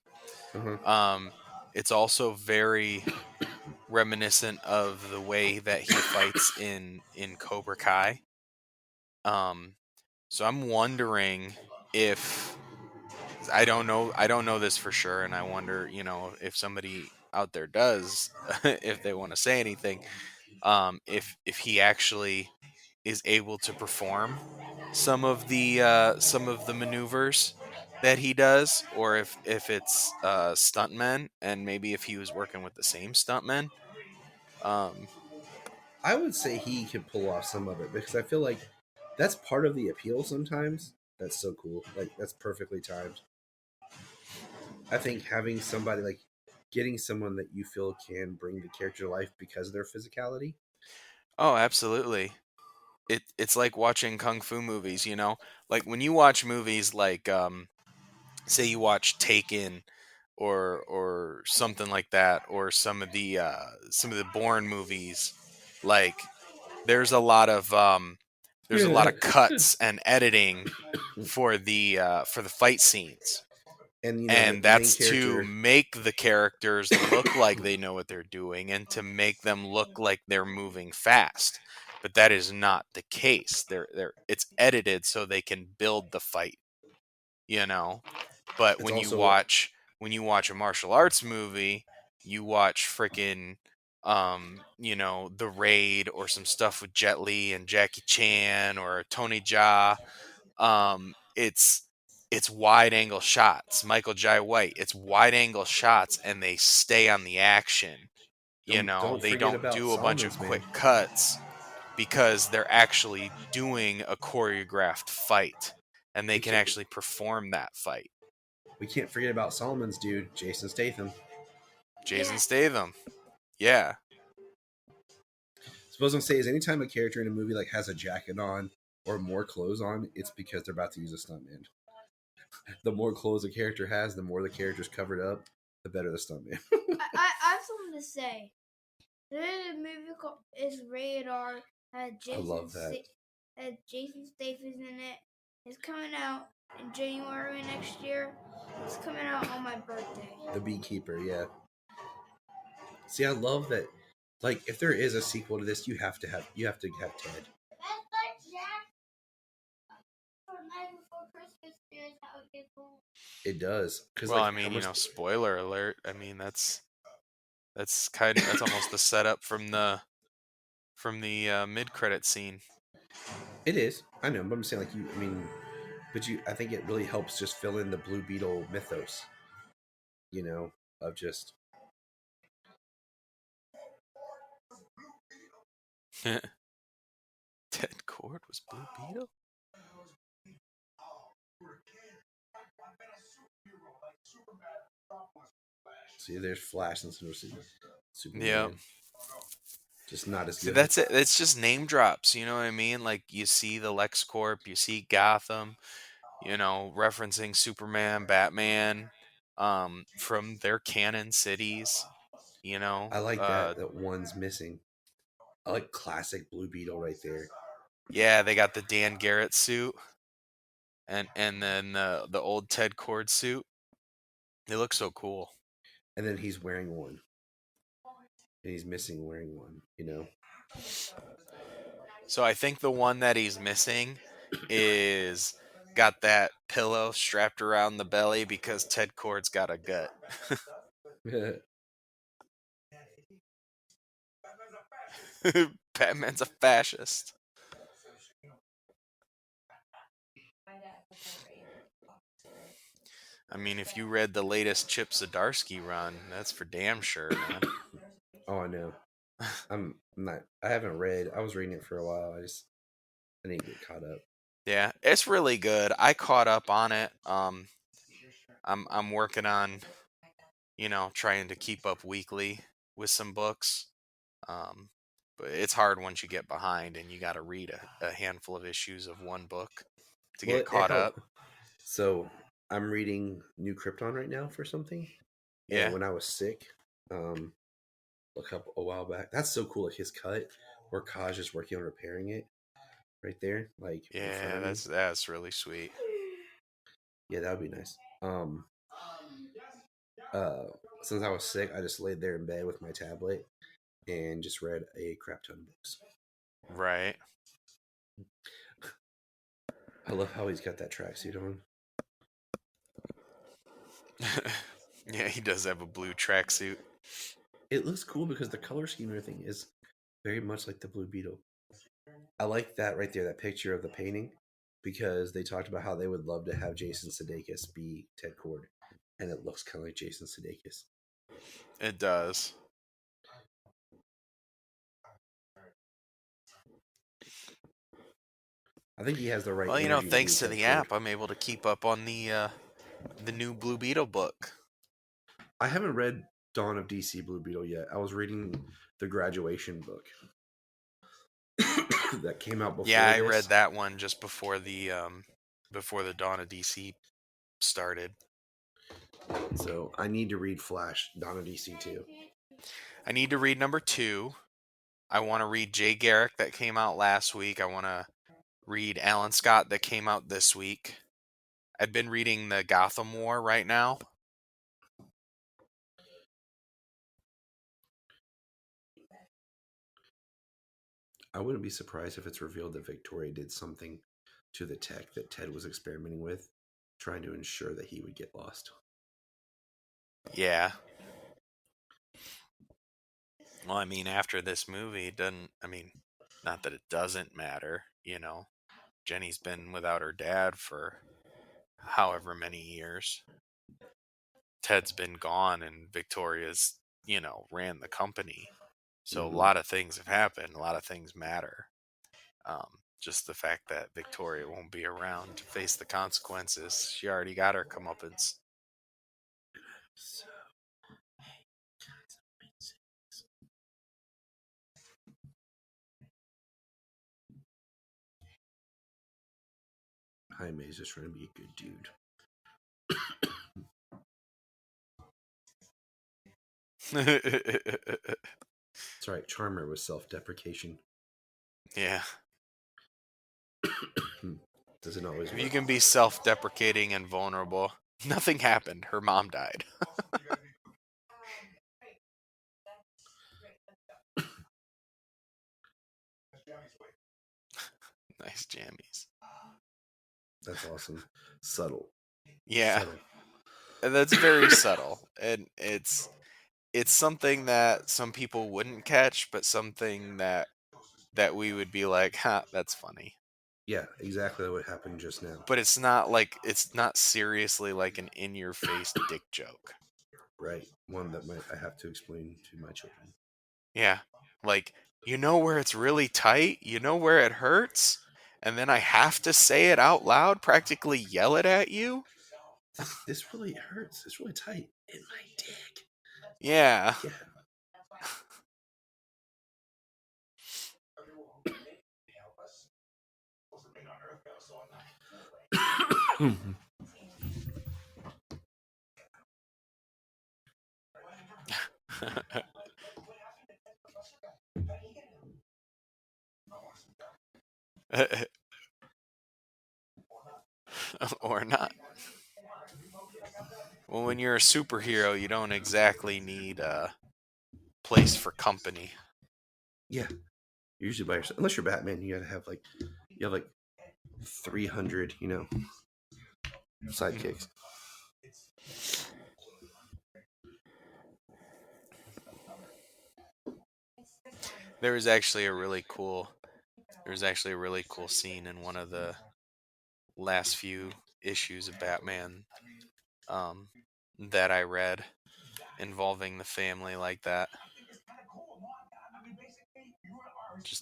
It's also very reminiscent of the way that he fights in Cobra Kai. So I'm wondering if I don't know this for sure, and I wonder, if somebody out there does, if they want to say anything, if he actually is able to perform some of the maneuvers that he does, or if it's stuntmen, and maybe if he was working with the same stuntmen. I would say he can pull off some of it because I feel like that's part of the appeal sometimes. That's so cool. Like, that's perfectly timed. I think having somebody, like, getting someone that you feel can bring the character to life because of their physicality. Oh, absolutely. It's like watching kung fu movies, like when you watch movies like say you watch Taken or something like that, or some of the Bourne movies. Like there's a lot of cuts and editing for the fight scenes. And, and the that's main to character- make the characters look like they know what they're doing and to make them look like they're moving fast. But that is not the case. It's edited so they can build the fight, But It's when also- you watch a martial arts movie, you watch freaking The Raid or some stuff with Jet Li and Jackie Chan or Tony Jaa. It's wide angle shots. Michael Jai White. It's wide angle shots, and they stay on the action. Don't They forget don't about do a bunch of Solomon's, quick man. cuts because they're actually doing a choreographed fight, and they can actually perform that fight. We can't forget about Solomon's dude, Jason Statham. Statham. Yeah. Suppose I'm saying is anytime a character in a movie like has a jacket on or more clothes on, it's because they're about to use a stuntman. the more clothes a character has, the more the character's covered up, the better the stuntman. I have something to say. There's a movie called It's Rated R. Had I love that. Had Jason Statham's in it. It's coming out in January next year. It's coming out on my birthday. The Beekeeper, yeah. See, I love that. Like, if there is a sequel to this, you have to have Ted. It does. Well, I mean, spoiler alert. I mean, that's almost the setup from the mid-credit scene. It is. I know, but I'm saying I think it really helps just fill in the Blue Beetle mythos. Of just. Ted Cord was Blue Beetle? See, there's Flash and Superman. Yeah. Just not as good. See, that's it. It's just name drops. You know what I mean? Like, you see the LexCorp, you see Gotham, referencing Superman, Batman, from their canon cities. I like that one's missing. I like classic Blue Beetle right there. Yeah, they got the Dan Garrett suit, and then the old Ted Cord suit. They look so cool. And then he's wearing one, and he's missing wearing one. So I think the one that he's missing is got that pillow strapped around the belly because Ted Cord's got a gut. Batman's a fascist. I mean, if you read the latest Chip Zdarsky run, that's for damn sure, man. Oh, I know. I'm not. I haven't read. I was reading it for a while. I need to get caught up. Yeah, it's really good. I caught up on it. I'm working on, trying to keep up weekly with some books. But it's hard once you get behind and you got to read a handful of issues of one book to get caught up. So I'm reading New Krypton right now for something. Yeah. And when I was sick, look up a while back. That's so cool. Like his cut where Kaj is working on repairing it right there. Like, yeah, that's really sweet. Yeah, that would be nice. Since I was sick, I just laid there in bed with my tablet and just read a crap ton of books. Right. I love how he's got that tracksuit on. Yeah, he does have a blue tracksuit. It looks cool because the color scheme and everything is very much like the Blue Beetle. I like that right there, that picture of the painting, because they talked about how they would love to have Jason Sudeikis be Ted Cord, and it looks kind of like Jason Sudeikis. It does. I think he has the right. Well, thanks to the app, I'm able to keep up on the new Blue Beetle book. I haven't read Dawn of DC Blue Beetle yet. I was reading the Graduation book that came out before. Yeah, I read that one just before the Dawn of DC started. So I need to read Flash, Dawn of DC too. I need to read number 2. I want to read Jay Garrick that came out last week. I want to read Alan Scott that came out this week. I've been reading the Gotham War right now. I wouldn't be surprised if it's revealed that Victoria did something to the tech that Ted was experimenting with, trying to ensure that he would get lost. Yeah. Well, I mean, after this movie, not that it doesn't matter, Jenny's been without her dad for however many years. Ted's been gone and Victoria's, ran the company. So a lot of things have happened. A lot of things matter. Just the fact that Victoria won't be around to face the consequences. She already got her comeuppance. Jaime's just trying to be a good dude. That's right. Charmer was self-deprecation. Yeah. Doesn't always If work. you can be self-deprecating and vulnerable, nothing happened. Her mom died. Nice jammies. That's awesome. Subtle. Yeah. Subtle. And that's very subtle. And it's something that some people wouldn't catch, but something that we would be like, "Ha, that's funny." Yeah, exactly what happened just now. But it's not seriously like an in-your-face dick joke. Right. One that I have to explain to my children. Yeah. Like, you know where it's really tight? You know where it hurts? And then I have to say it out loud, practically yell it at you? This really hurts. It's really tight. In my dick. Yeah. Or not. Well, when you're a superhero, you don't exactly need a place for company. Yeah. You're usually by yourself. Unless you're Batman, you have like 300, sidekicks. There was actually a really cool scene in one of the last few issues of Batman that I read involving the family like that.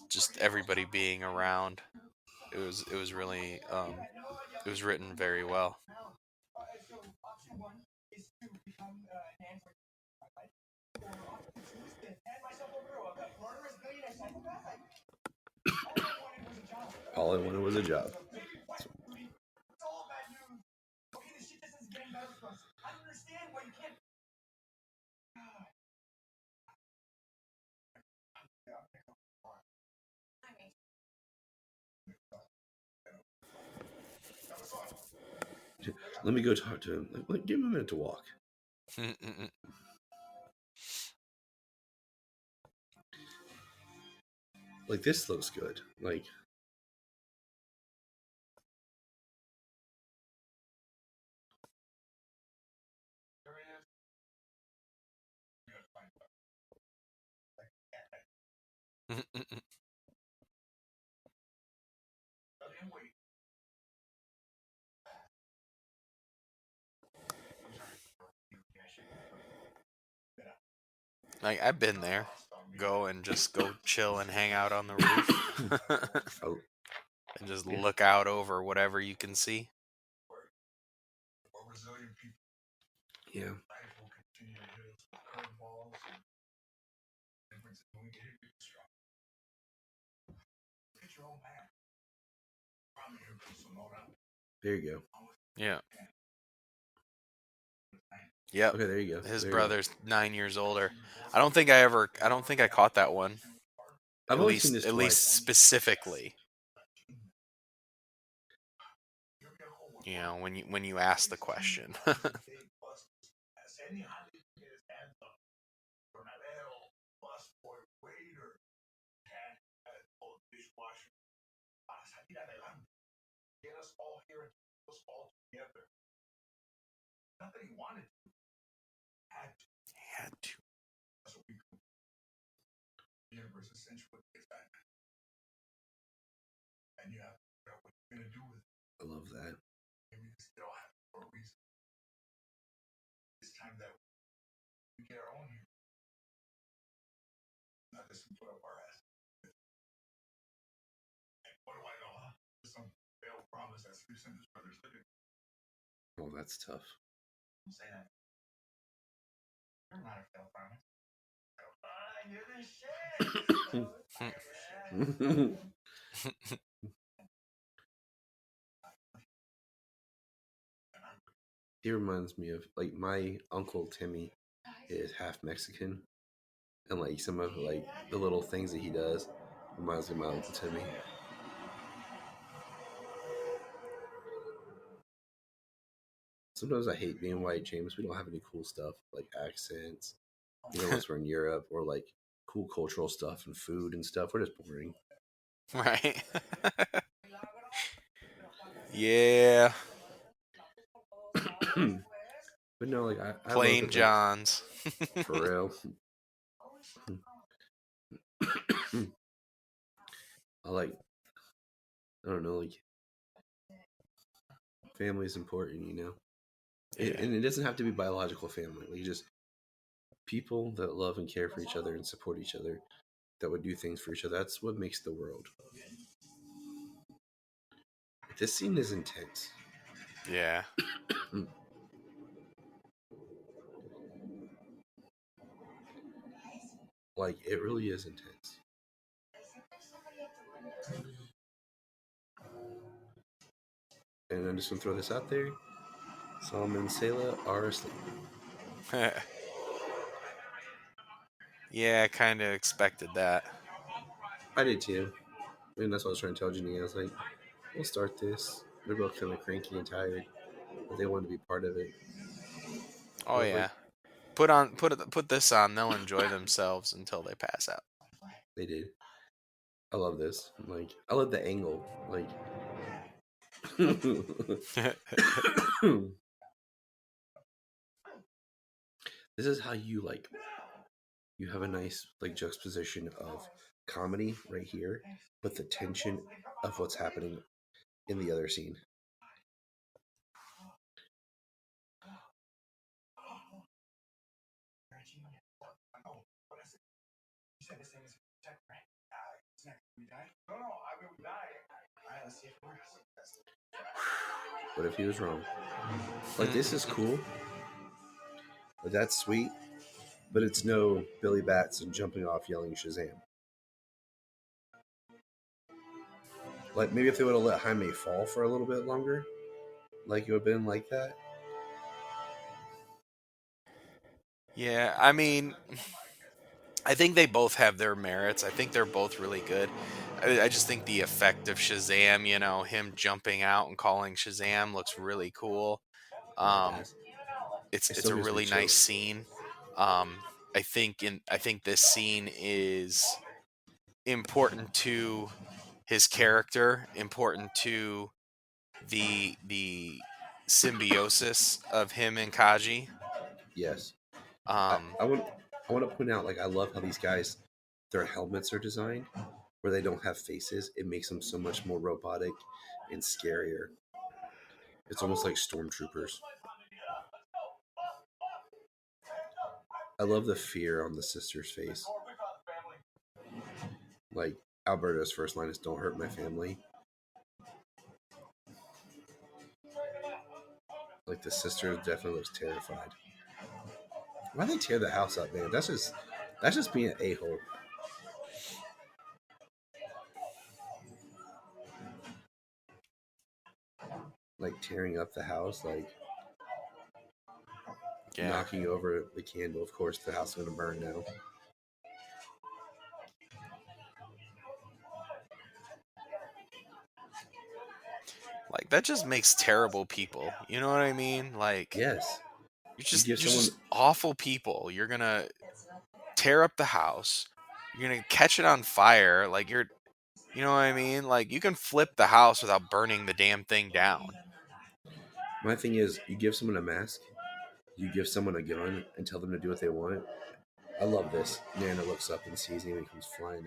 Just everybody being around. It was really it was written very well. All I wanted was a job. Let me go talk to him. Like, give him a minute to walk. Like, this looks good. Like, Like, I've been there. Go chill and hang out on the roof. And just look out over whatever you can see. Yeah. There you go. Yeah. Yep. Okay, there you go. His There brother's 9 years older. I don't think I caught that one. I've only seen this at least specifically. When you ask the question. Had to. I love that. Oh, that's tough. He reminds me of like my uncle Timmy is half Mexican, and like some of like the little things that he does reminds me of my uncle Timmy. Sometimes I hate being white, James. We don't have any cool stuff like accents, even unless we're in Europe, or like cool cultural stuff and food and stuff. We're just boring. Right. Yeah. But no, like I Plain love it, Johns. like, for real. I don't know, like family is important, you know. And it doesn't have to be biological family. Like just people that love and care for each other and support each other, that would do things for each other. That's what makes the world. This scene is intense. Yeah. Like it really is intense. And I'm just gonna throw this out there. Solomon and Selah are asleep. Yeah, I kind of expected that. I did too. And that's what I was trying to tell Janine. I was like, we'll start this. They're both kind of cranky and tired, but they want to be part of it. Oh yeah. Put this on. They'll enjoy themselves until they pass out. They did. I love this. Like I love the angle. Like this is how you like. You have a nice like juxtaposition of comedy right here, but the tension of what's happening in the other scene. What if he was wrong? Like this is cool, but that's sweet. But it's no Billy Batson jumping off yelling Shazam. Like maybe if they would have let Jaime fall for a little bit longer, like it would have been like that. Yeah, I mean, I think they both have their merits. I think they're both really good. I just think the effect of Shazam, you know, him jumping out and calling Shazam looks really cool. It's a really nice scene. I think this scene is important to his character, important to the symbiosis of him and Kaji. Yes. I want to point out, like, I love how these guys, their helmets are designed where they don't have faces. It makes them so much more robotic and scarier. It's almost like stormtroopers. I love the fear on the sister's face. Like Alberto's first line is "Don't hurt my family." Like the sister definitely looks terrified. Why they tear the house up, man? That's just being an a-hole. Like tearing up the house, like knocking over the candle. Of course, the house is going to burn now. Like that just makes terrible people. You know what I mean? Like yes, you're just awful people. You're gonna tear up the house. You're gonna catch it on fire. Like you know what I mean? Like you can flip the house without burning the damn thing down. My thing is, you give someone a mask, you give someone a gun, and tell them to do what they want. I love this. Nana looks up and sees him and he comes flying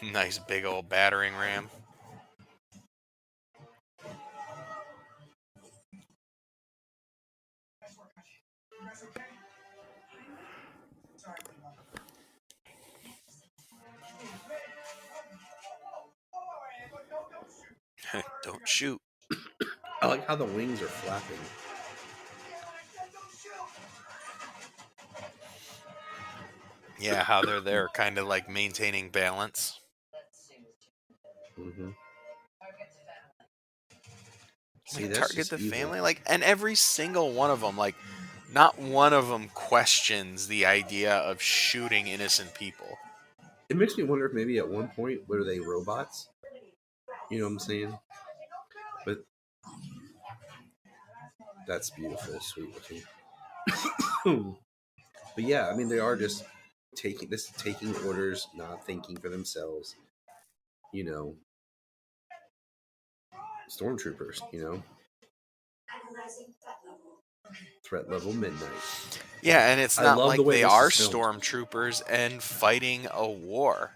in. Nice big old battering ram. Don't shoot. I like how the wings are flapping. Yeah, how they're there kind of like maintaining balance. Mm-hmm. Like, target the family, like, and every single one of them, like, not one of them questions the idea of shooting innocent people. It makes me wonder if maybe at one point were they robots? You know what I'm saying? But that's beautiful, sweet looking. But yeah, I mean, they are just taking orders, not thinking for themselves. You know, stormtroopers. You know, threat level midnight. Yeah, and it's I not love like the way they this are is filmed. stormtroopers and fighting a war.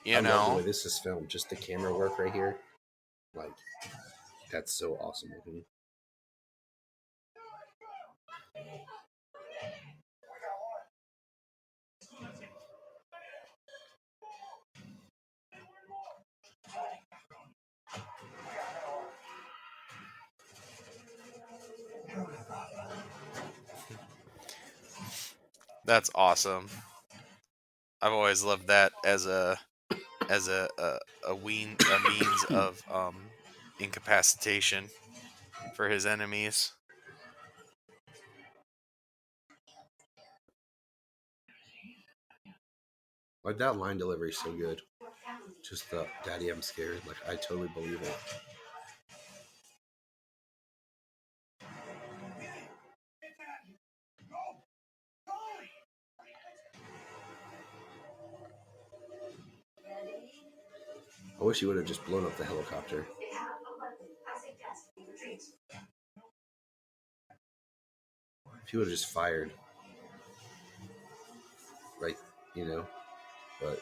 You I know, love the way this is filmed. Just the camera work right here, like that's so awesome looking. that's awesome. I've always loved that as a means of incapacitation for his enemies. Like that line delivery is so good. Just the "Daddy, I'm scared." Like I totally believe it. I wish he would have just blown up the helicopter. If he would have just fired, right? You know, but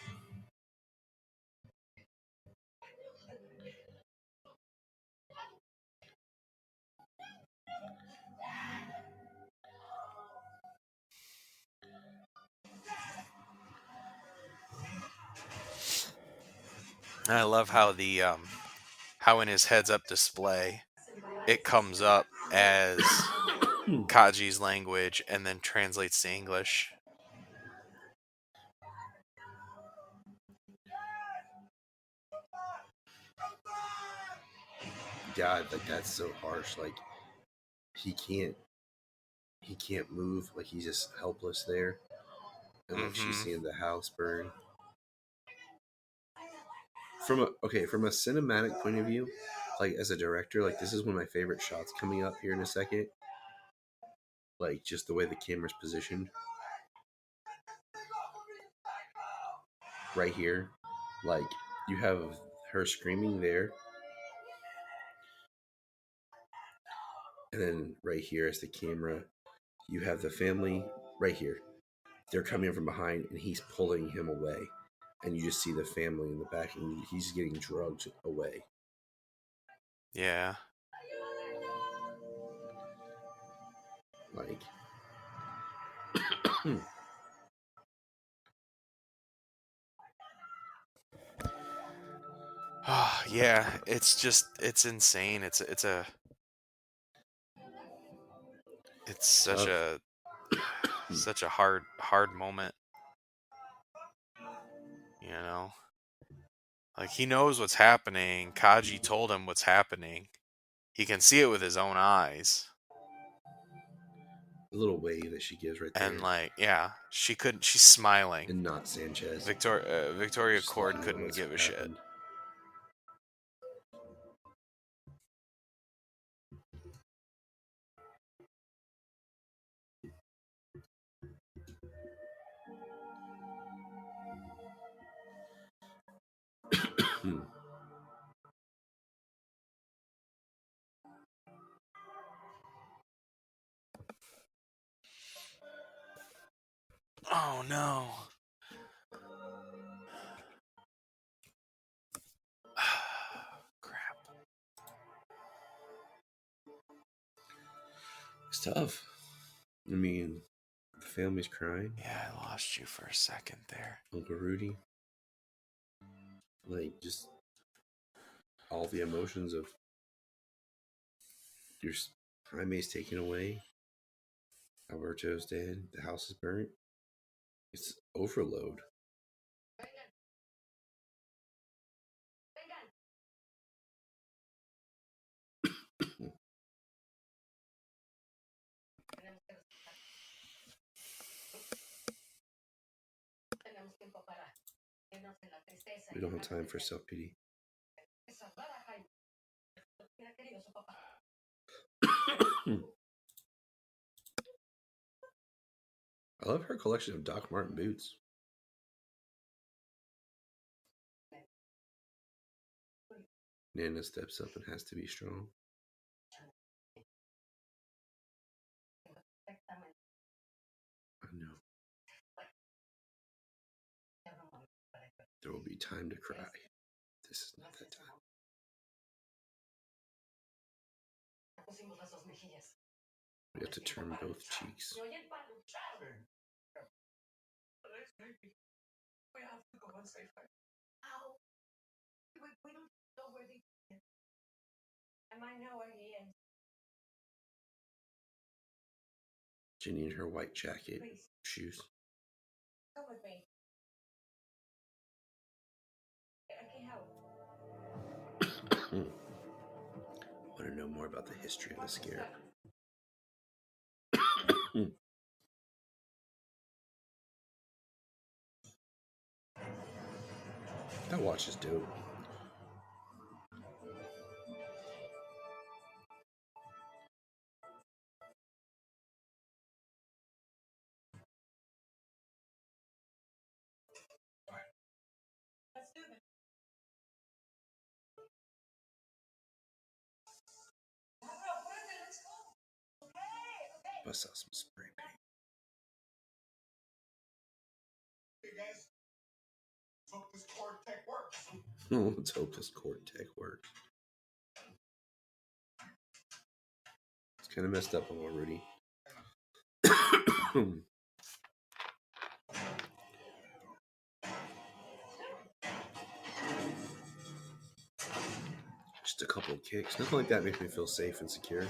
And I love how how in his heads up display it comes up as Kaji's language and then translates to English. God, like that's so harsh. Like he can't move. Like he's just helpless there. And like she's seeing the house burn. From a cinematic point of view, like as a director, like this is one of my favorite shots coming up here in a second. Like just the way the camera's positioned. Right here. Like you have her screaming there. And then right here as the camera, you have the family right here. They're coming from behind and he's pulling him away. And you just see the family in the back and he's getting drugged away. Yeah. Like yeah, it's insane. It's such a such a hard moment. You know? Like he knows what's happening. Kaji told him what's happening. He can see it with his own eyes. The little wave that she gives right there. And like, yeah, she's smiling. And not Sanchez. Victoria Cord couldn't give a shit. Oh no. Crap. It's tough. I mean, the family's crying. Yeah, I lost you for a second there. Uncle Rudy. Like, just all the emotions of your Jaime's taken away. Alberto's dead. The house is burnt. It's overload. We don't have time for self-pity. I love her collection of Doc Marten boots. Nana steps up and has to be strong. I know. There will be time to cry. This is not that time. We have to turn both cheeks. Ginny in her white jacket, shoes. Come with me. I can't help. Want to know more about the history of the scare? That watch is dope. Let's do this. Bust out some spray paint. Hey guys, let's hope this cord tech works. Let's hope this cord tech works. It's kind of messed up a little, Rudy. Just a couple of kicks. Nothing like that makes me feel safe and secure.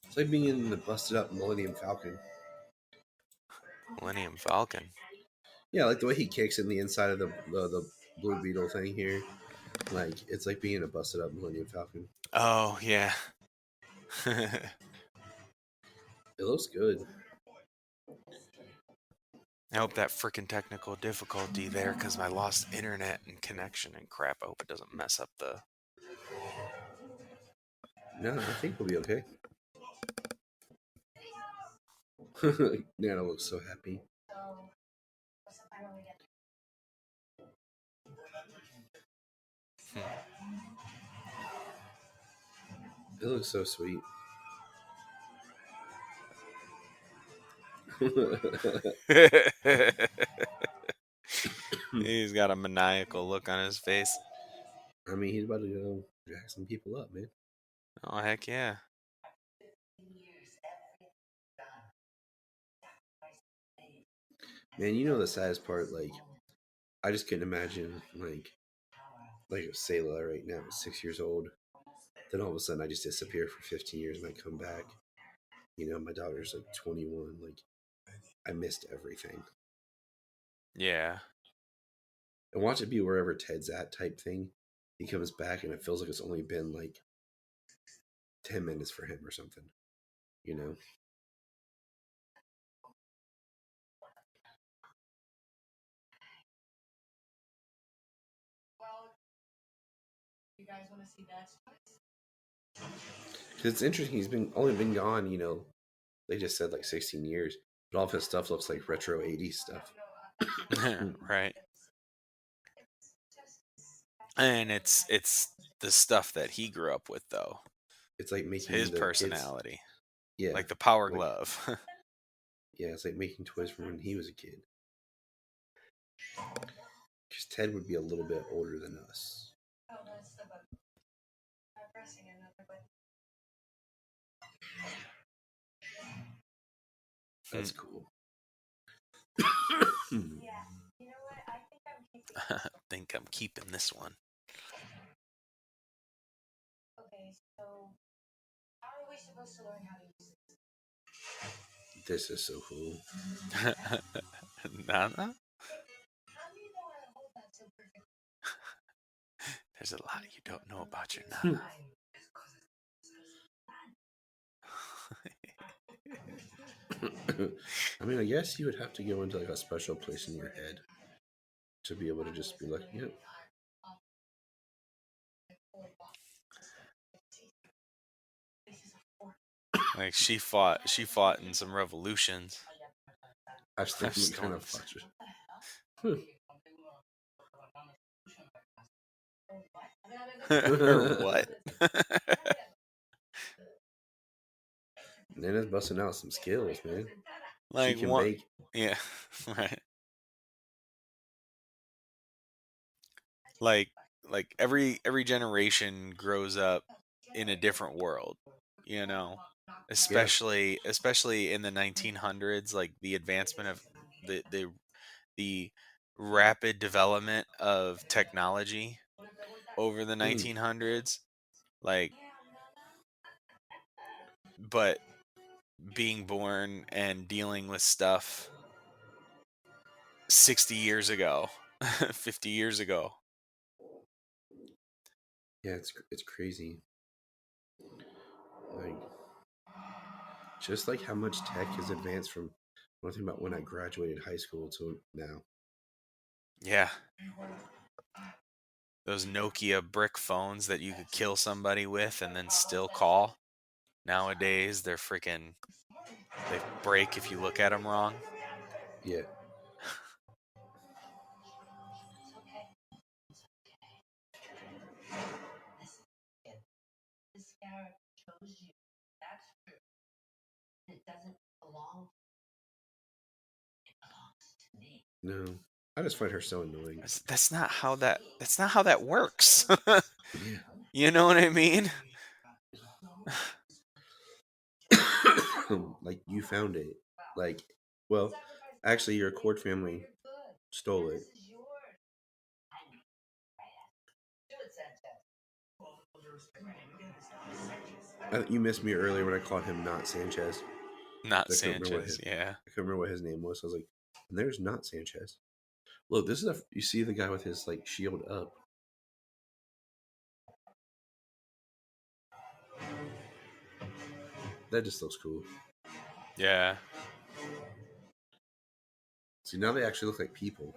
It's like being in the busted up Millennium Falcon. Millennium Falcon. Yeah, like the way he kicks in the inside of the Blue Beetle thing here. Like, it's like being a busted up Millennium Falcon. Oh, yeah. It looks good. I hope that freaking technical difficulty there, because I lost internet and connection and crap. I hope it doesn't mess up the... No, I think we'll be okay. Nana looks so happy. It looks so sweet. He's got a maniacal look on his face. I mean, he's about to go jack some people up, man. Oh, heck yeah. Man, you know the saddest part, like, I just couldn't imagine, like Sayla right now, 6 years old. Then all of a sudden I just disappear for 15 years and I come back. You know, my daughter's like 21. Like, I missed everything. Yeah. And watch it be wherever Ted's at type thing. He comes back and it feels like it's only been like 10 minutes for him or something. You know? You guys want to see Dad's toys? Because it's interesting. He's only been gone, you know, they just said like 16 years. But all of his stuff looks like retro 80s stuff. Right. And it's the stuff that he grew up with, though. It's like making his personality. Yeah. Like the Power Glove. Yeah, it's like making toys from when he was a kid. Because Ted would be a little bit older than us. Oh, that's the button. I'm pressing another button. That's cool. Yeah. You know what? I think I'm keeping I think I'm keeping this one. Okay, so how are we supposed to learn how to use this? This is so cool. Nana? How do you know how to hold that so perfectly? There's a lot you don't know about your Nana. I mean, I guess you would have to go into like a special place in your head to be able to just be like, yeah. Like she fought in some revolutions. I've still kind of fought Or what? Nana's busting out some skills, man. Like she can what? bake. Yeah, right. Like every generation grows up in a different world, you know. Especially in the 1900s, like the advancement of the rapid development of technology over the 1900s, like, but being born and dealing with stuff 60 years ago, 50 years ago. Yeah, it's crazy. Like, just like how much tech has advanced from one thing about when I graduated high school to now. Yeah. Those Nokia brick phones that you could kill somebody with and then still call. Nowadays, they're freaking, they break if you look at them wrong. Yeah. This scarab chose you. That's true. It doesn't belong. It belongs to me. No, I just find her so annoying. That's not how that works. You know what I mean? Like, you found it. Like, well, actually, your Accord family stole it. You missed me earlier when I called him not Sanchez. Not Sanchez, yeah. I couldn't remember what his name was. I was like, there's not Sanchez. Look, this is you see the guy with his like shield up. That just looks cool. Yeah. See, now they actually look like people.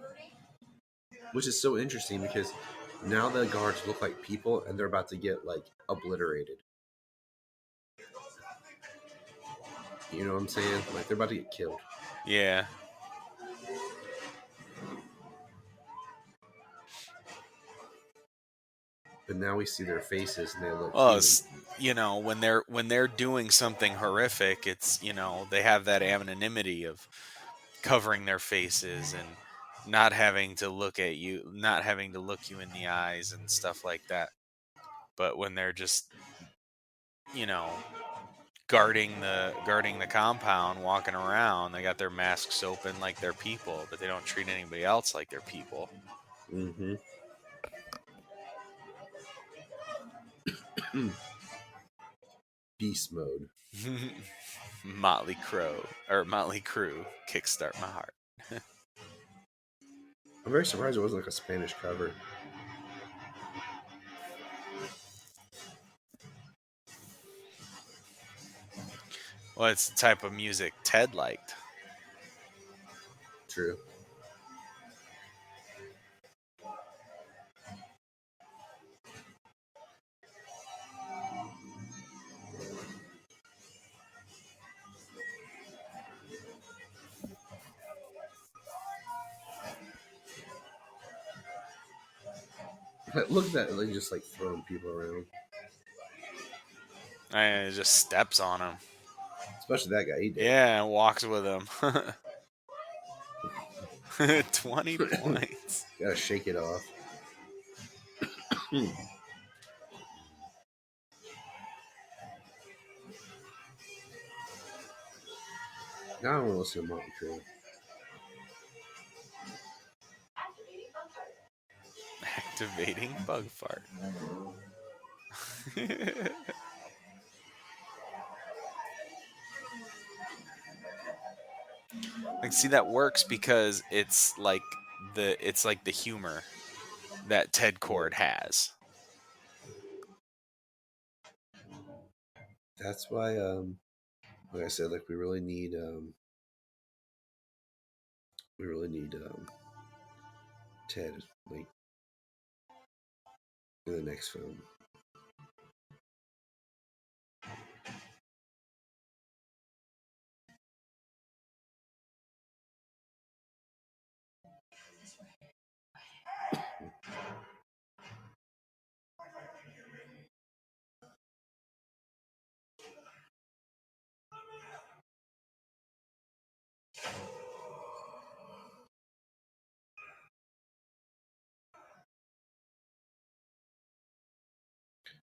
Which is so interesting because now the guards look like people and they're about to get like obliterated. You know what I'm saying? Like, they're about to get killed. Yeah. But now we see their faces and they look Well, you know, when they're doing something horrific, it's, you know, they have that anonymity of covering their faces and not having to look at you, not having to look you in the eyes and stuff like that. But when they're just, you know, guarding the compound, walking around, they got their masks open like they're people, but they don't treat anybody else like they're people. Mm-hmm. Beast mode. Motley Crue Kickstart My Heart. I'm very surprised it wasn't like a Spanish cover. Well, it's the type of music Ted liked. True. Look at that, like, just like throwing people around. And it just steps on him. Especially that guy. He did. Yeah, and walks with him. 20 points. Gotta shake it off. Now I want to listen to Motley Crue. Activating bug fart. Like, see, that works because it's like the humor that Ted Cord has. That's why, like I said, like, we really need We really need Ted like in the next film.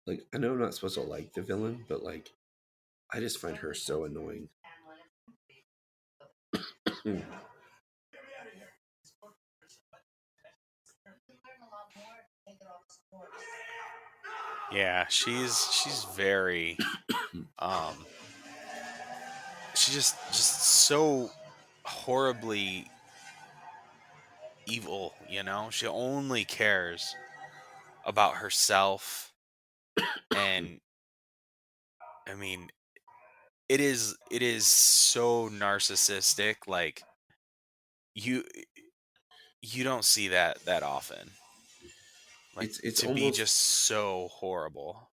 Like, I know I'm not supposed to like the villain, but like, I just find her so annoying. Yeah, she's very she's just so horribly evil, you know? She only cares about herself, and I mean, it is so narcissistic. Like, you don't see that often. Like, It's to be almost just so horrible.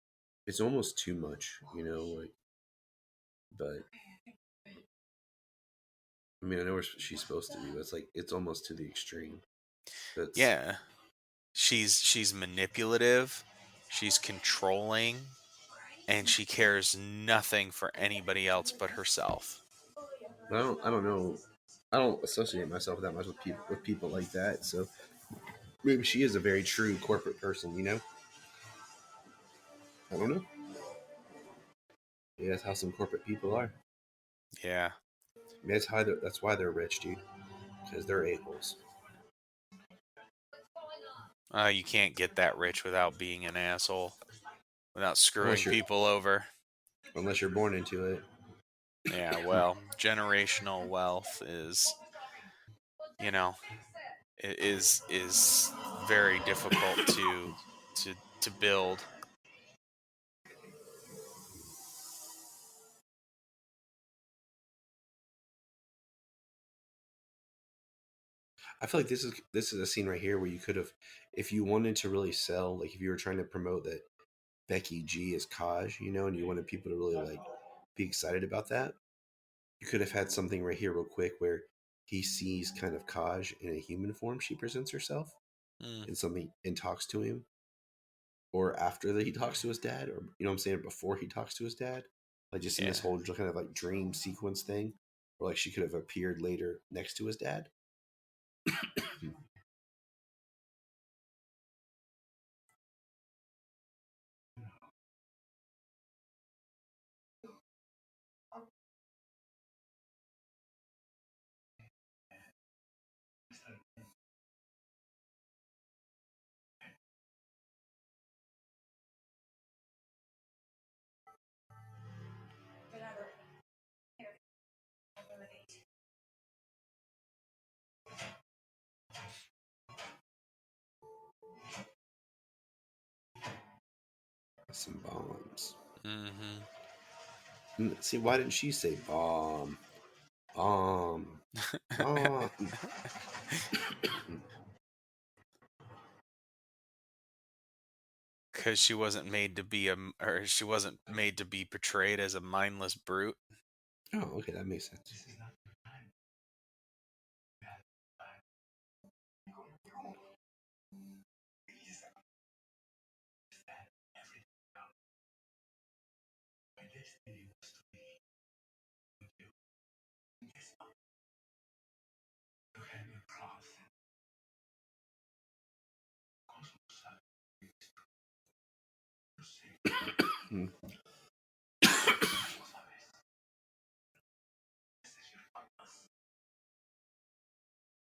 it's almost too much, you know, like, but I mean, I know where she's supposed to be, but it's like it's almost to the extreme. That's Yeah. She's manipulative, she's controlling, and she cares nothing for anybody else but herself. I don't know. I don't associate myself that much with people like that. So maybe she is a very true corporate person, you know? I don't know. Yeah, that's how some corporate people are. Yeah. I mean, that's why they're rich, dude. Because they're a-holes. You can't get that rich without being an asshole, without screwing Unless you're- people over. Unless you're born into it. Yeah, well, generational wealth is, you know, is very difficult to build. I feel like this is a scene right here where you could have, if you wanted to really sell, like if you were trying to promote that Becky G is Kaj, you know, and you wanted people to really like be excited about that, you could have had something right here real quick where he sees kind of Kaj in a human form. She presents herself and something and talks to him, or after that he talks to his dad, or you know what I'm saying, before he talks to his dad, like just in this whole kind of like dream sequence thing, or like she could have appeared later next to his dad. Some bombs. See, why didn't she say bomb? Bomb. Bomb. Because she wasn't made to be or she wasn't made to be portrayed as a mindless brute. Oh, okay, that makes sense.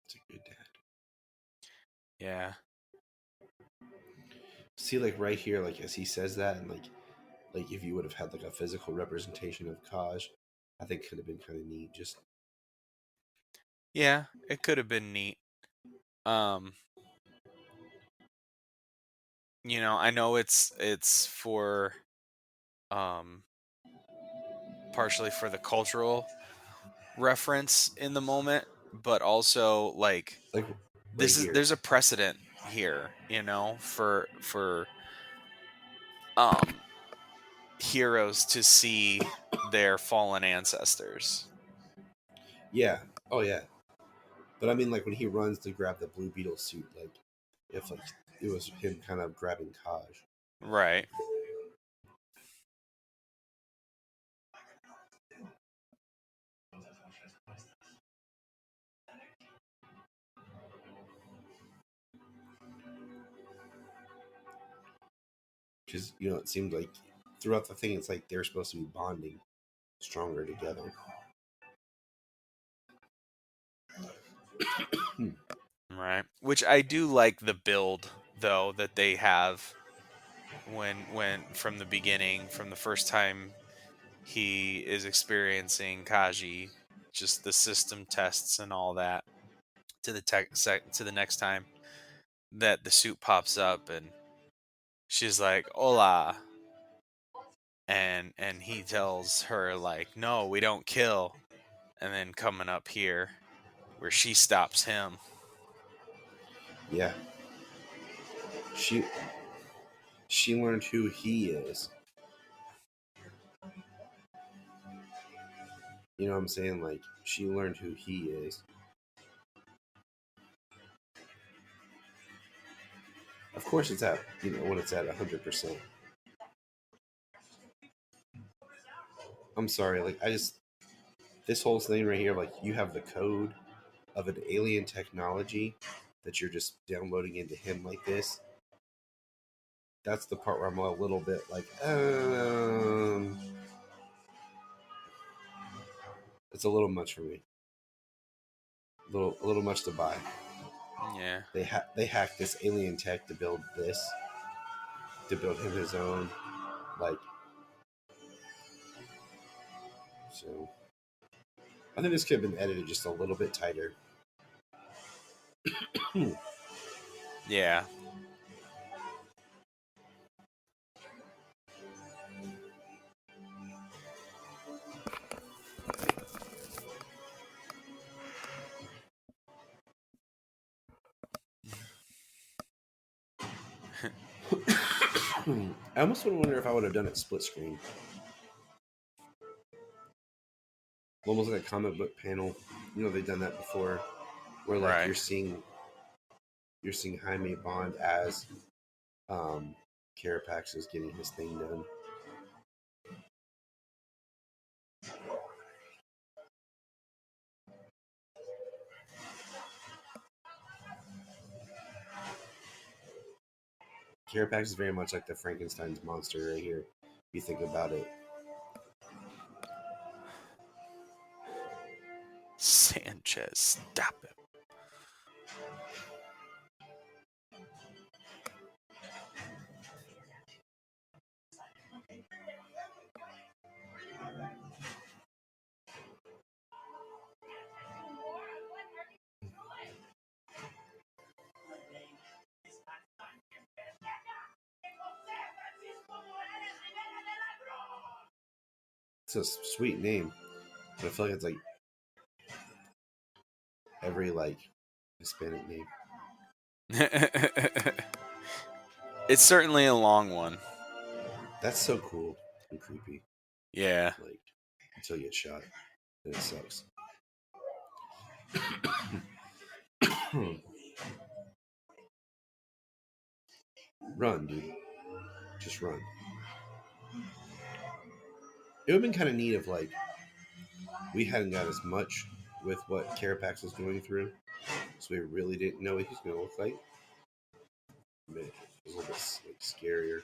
It's a good dad. Yeah. See, like right here, like as he says that, and like if you would have had like a physical representation of Kaj, I think could have been kind of neat. Just Yeah, it could have been neat. You know, I know it's for partially for the cultural reference in the moment, but also like this is here. there's a precedent here, you know, for heroes to see their fallen ancestors. Yeah. Oh yeah. But I mean, like when he runs to grab the Blue Beetle suit, like if like it was him kind of grabbing Kaj. Right. Because it seems like throughout the thing, it's like they're supposed to be bonding stronger together. Right. Which I do like the build though that they have when from the beginning, from the first time he is experiencing Kaji, just the system tests and all that to the next time that the suit pops up and she's like, "Hola." And he tells her like, "No, we don't kill." And then coming up here where she stops him. Yeah. She learned who he is. You know what I'm saying? Like she learned who he is. Of course, it's at when it's at 100%. I'm sorry, like this whole thing right here, like you have the code of an alien technology that you're just downloading into him like this. That's the part where I'm a little bit like, it's a little much for me. A little much to buy. Yeah. They hacked this alien tech to build him his own, like. So, I think this could have been edited just a little bit tighter. Yeah. I almost wonder if I would have done it split screen. Almost like a comic book panel. They've done that before, where like Right. you're seeing Jaime Bond as Carapax is getting his thing done. Carapax is very much like the Frankenstein's monster right here. If you think about it. Sanchez, stop him. It's a sweet name, but I feel like it's like every like Hispanic name. It's certainly a long one. That's so cool and creepy. Yeah. Like until you get shot, and it sucks. Run, dude. Just run. It would have been kind of neat if like we hadn't got as much with what Carapax was going through, so we really didn't know what he was going to look like. Man, it was a little bit like, scarier.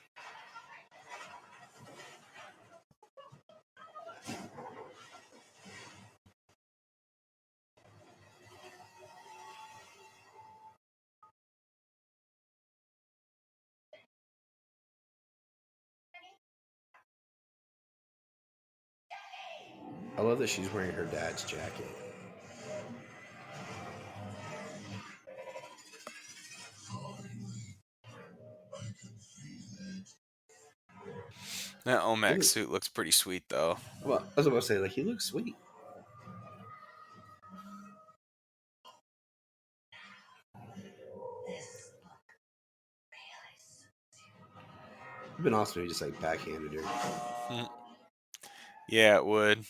I love that she's wearing her dad's jacket. That Omax suit looks pretty sweet, though. Well, I was about to say, like, he looks sweet. It'd been awesome if he just like backhanded her. Yeah, it would.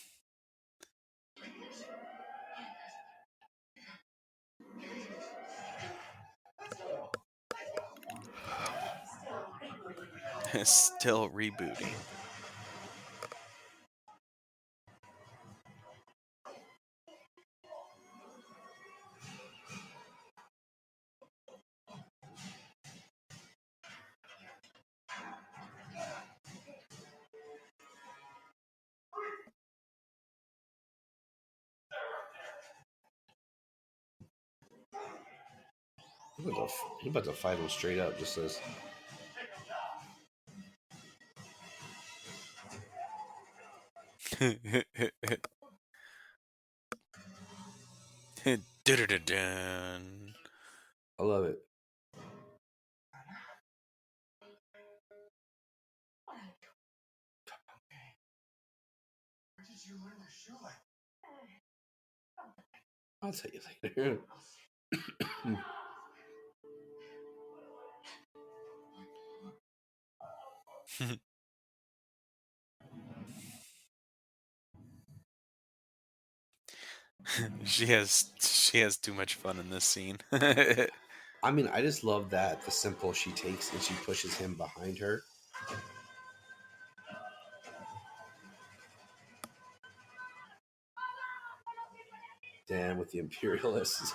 Still rebooting. He's about to fight him straight up, just as. Dun-dun-dun-dun. I love it. I'll tell you later. She has too much fun in this scene. I mean, I just love that the simple she takes and she pushes him behind her. Damn, with the imperialists.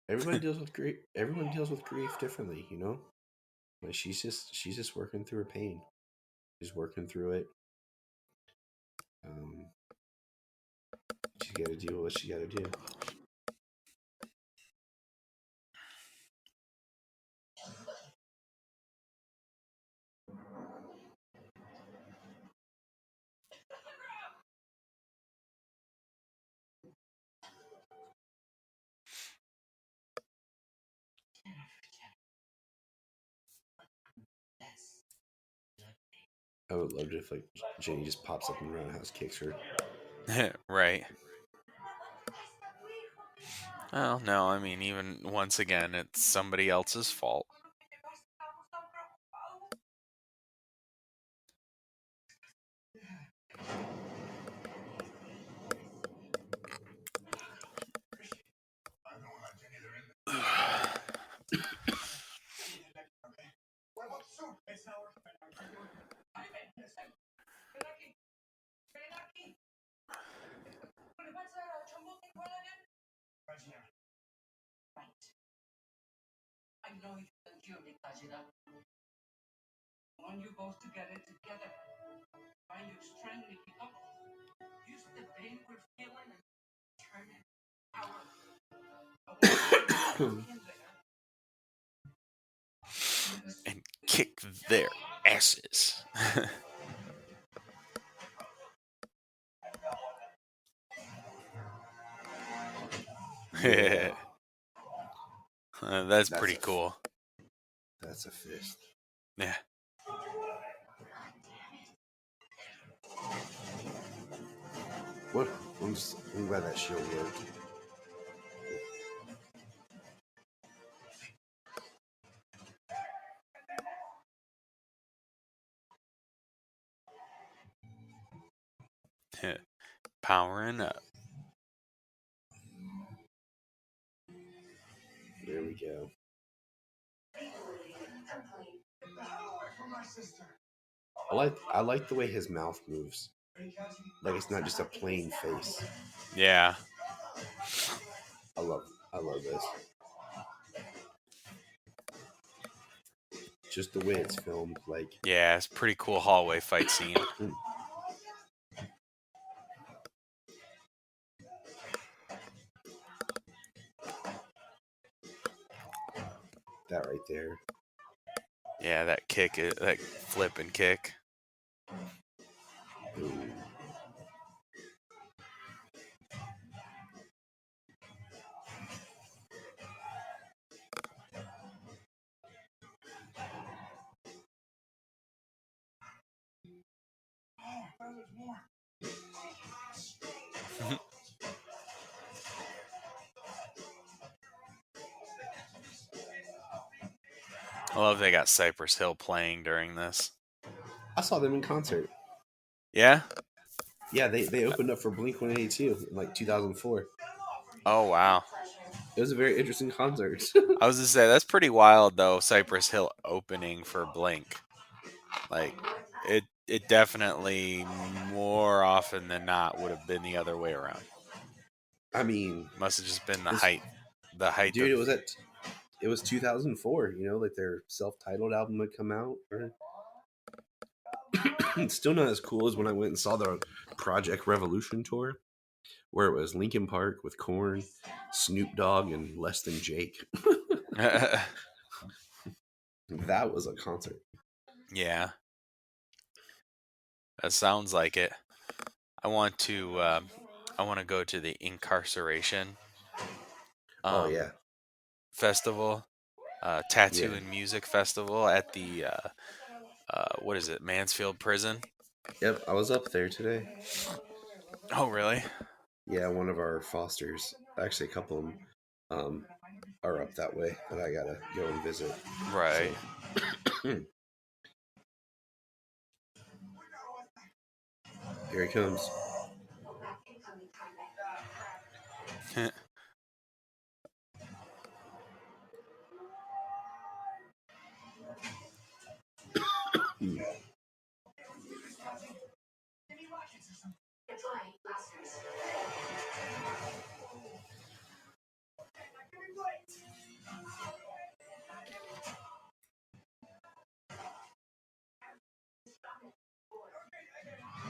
Everyone deals with grief. Everyone deals with grief differently, you know. Like she's just working through her pain. She's working through it. She's got to deal with what she got to do. I would love it if like Jenny just pops up in the roundhouse, kicks her. Right. Well, no, I mean, even once again, it's somebody else's fault. I know you and Julie cut it up. I want you both to get it together. Find your strength and pick up. Use the pain we're feeling and turn it power. And kick their asses. Yeah. That's pretty cool. That's a fist. Yeah. What? I'm glad that shield worked. Powering up. There we go. I like the way his mouth moves. Like it's not just a plain face. Yeah. I love this. Just the way it's filmed, like Yeah, it's a pretty cool hallway fight scene. that right there. Yeah, that kick, that flip and kick. Ooh. I love they got Cypress Hill playing during this. I saw them in concert. Yeah? Yeah, they opened up for Blink-182 in like 2004. Oh, wow. It was a very interesting concert. I was going to say, that's pretty wild, though, Cypress Hill opening for Blink. Like, it definitely, more often than not, would have been the other way around. I mean... Must have just been the height. The height dude, of... it was 2004, you know, like their self-titled album had come out. It's still not as cool as when I went and saw the Project Revolution tour, where it was Linkin Park with Korn, Snoop Dogg, and Less Than Jake. That was a concert. Yeah. That sounds like it. I want to go to the Incarceration festival, Tattoo and Music Festival at the what is it, Mansfield Prison? Yep, I was up there today. Oh, really? Yeah, one of our fosters, actually a couple of them, are up that way, but I gotta go and visit. Right. So. Here he comes.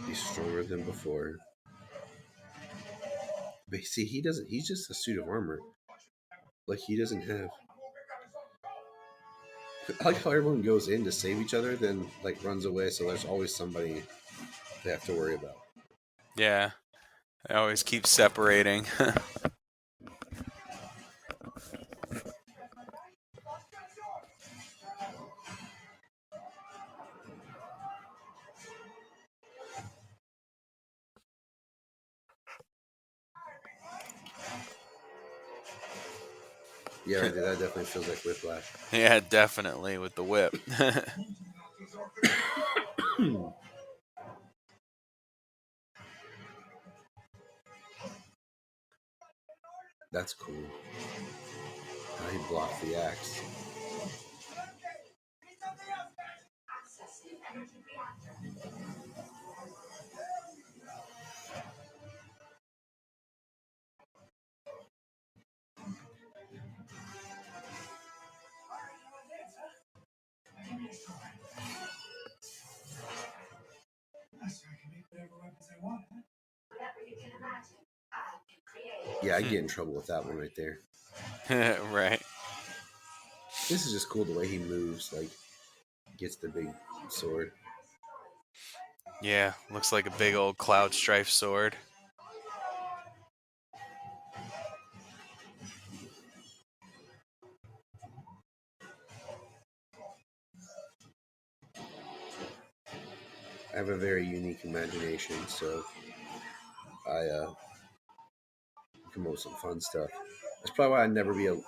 He's stronger than before. But see, he doesn't. He's just a suit of armor. Like, he doesn't have. I like how everyone goes in to save each other, then like runs away. So there's always somebody they have to worry about. Yeah, they always keep separating. Yeah, right, that definitely feels like Whiplash. Yeah, definitely with the whip. That's cool. How he blocked the axe. Yeah, I get in trouble with that one right there. Right. This is just cool the way he moves, like gets the big sword. Yeah, looks like a big old cloud strife sword. I have a very unique imagination, so I come up with some fun stuff. That's probably why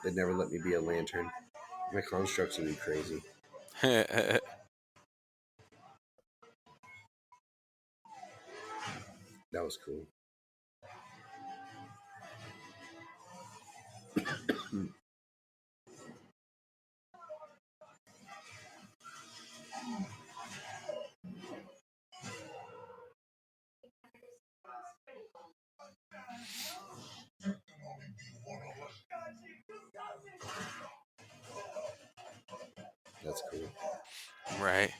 they'd never let me be a lantern. My constructs would be crazy. That was cool. That's cool. Right.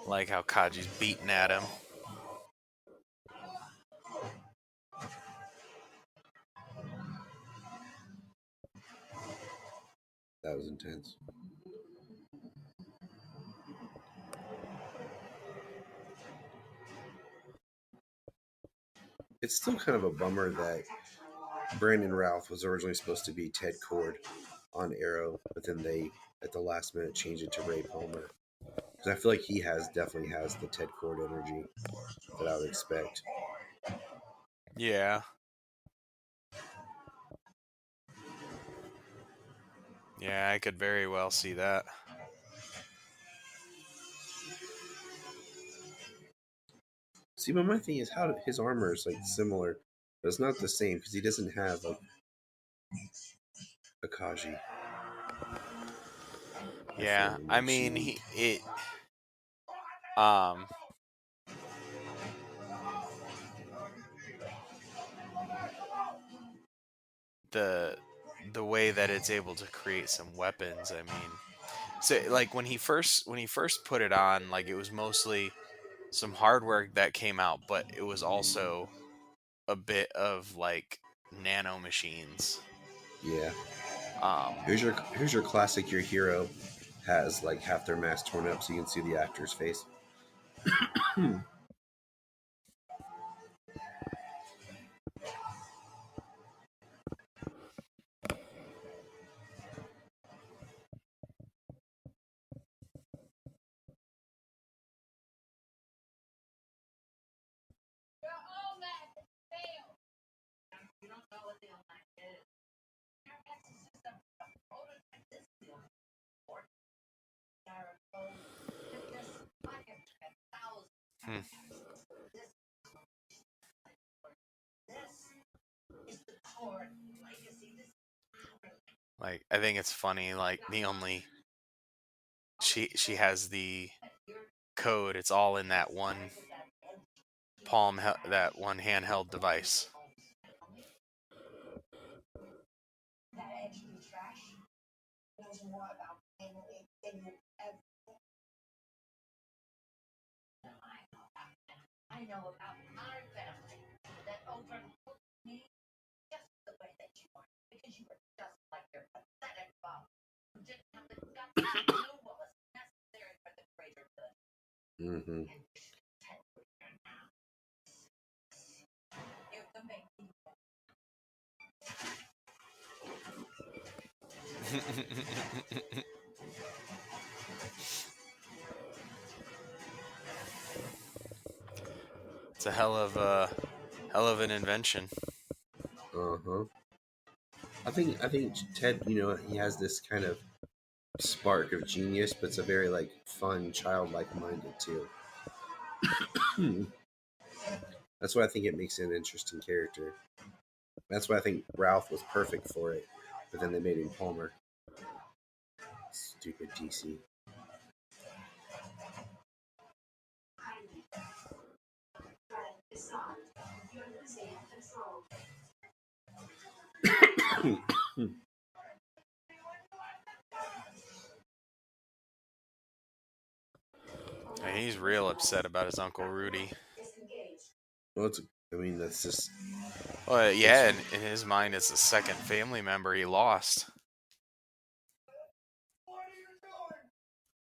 Like how Kaji's beating at him. That was intense. It's still kind of a bummer that Brandon Routh was originally supposed to be Ted Cord on Arrow, but then they, at the last minute, changed it to Ray Palmer. Because I feel like he definitely has the Ted Cord energy that I would expect. Yeah. Yeah, I could very well see that. See, but my thing is how his armor is like similar, but it's not the same because he doesn't have like Akaji. Yeah, I mean um the way that it's able to create some weapons, I mean, so like when he first put it on, like it was mostly some hardware that came out, but it was also a bit of like nano machines. Yeah. Here's your classic. Your hero has like half their mask torn up, so you can see the actor's face. Like I think it's funny. Like the only she has the code. It's all in that one that one handheld device. I know about our family that overlooked me just the way that you are, because you were just like your pathetic father, who didn't have the guts to do what was necessary for the greater good. Mm-hmm. And you should pretend we're here now. You can make me. It's a hell of an invention. Uh-huh. I think Ted, he has this kind of spark of genius, but it's a very like fun, childlike minded too. That's why I think it makes it an interesting character. That's why I think Ralph was perfect for it, but then they made him Palmer. Stupid DC. And he's real upset about his Uncle Rudy. Well, that's just. Well, yeah, in his mind, it's the second family member he lost.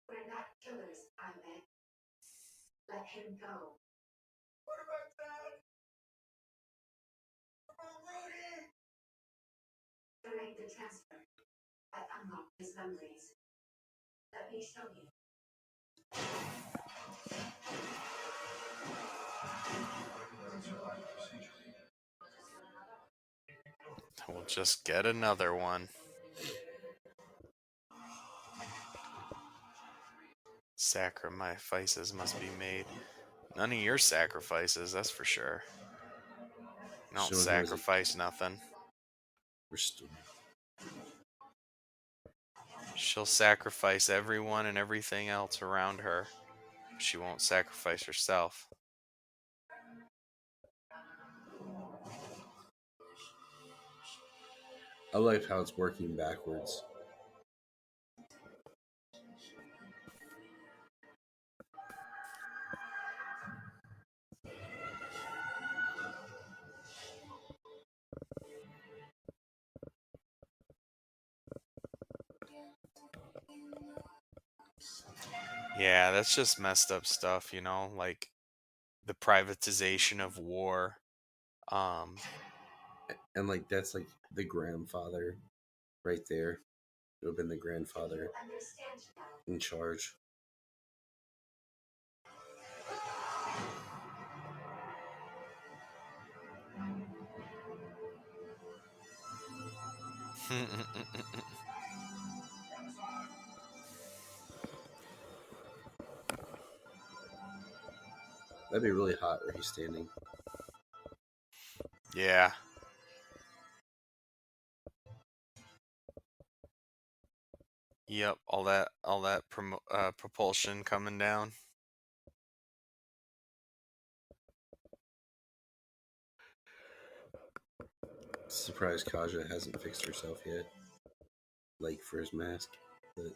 We're not killers, Ahmed. Let him go. What about that? Rudy! Delay the transfer. I unlocked his memories. Let me show you. We'll just get another one. Sacrifices must be made. None of your sacrifices, that's for sure. Don't sacrifice nothing. Restore. She'll sacrifice everyone and everything else around her. She won't sacrifice herself. I like how it's working backwards. Yeah, that's just messed up stuff, like the privatization of war. And like that's like the grandfather right there. It would have been the grandfather in charge. That'd be really hot where he's standing. Yeah. Yep, all that propulsion coming down. Surprised Kaja hasn't fixed herself yet. Like for his mask. But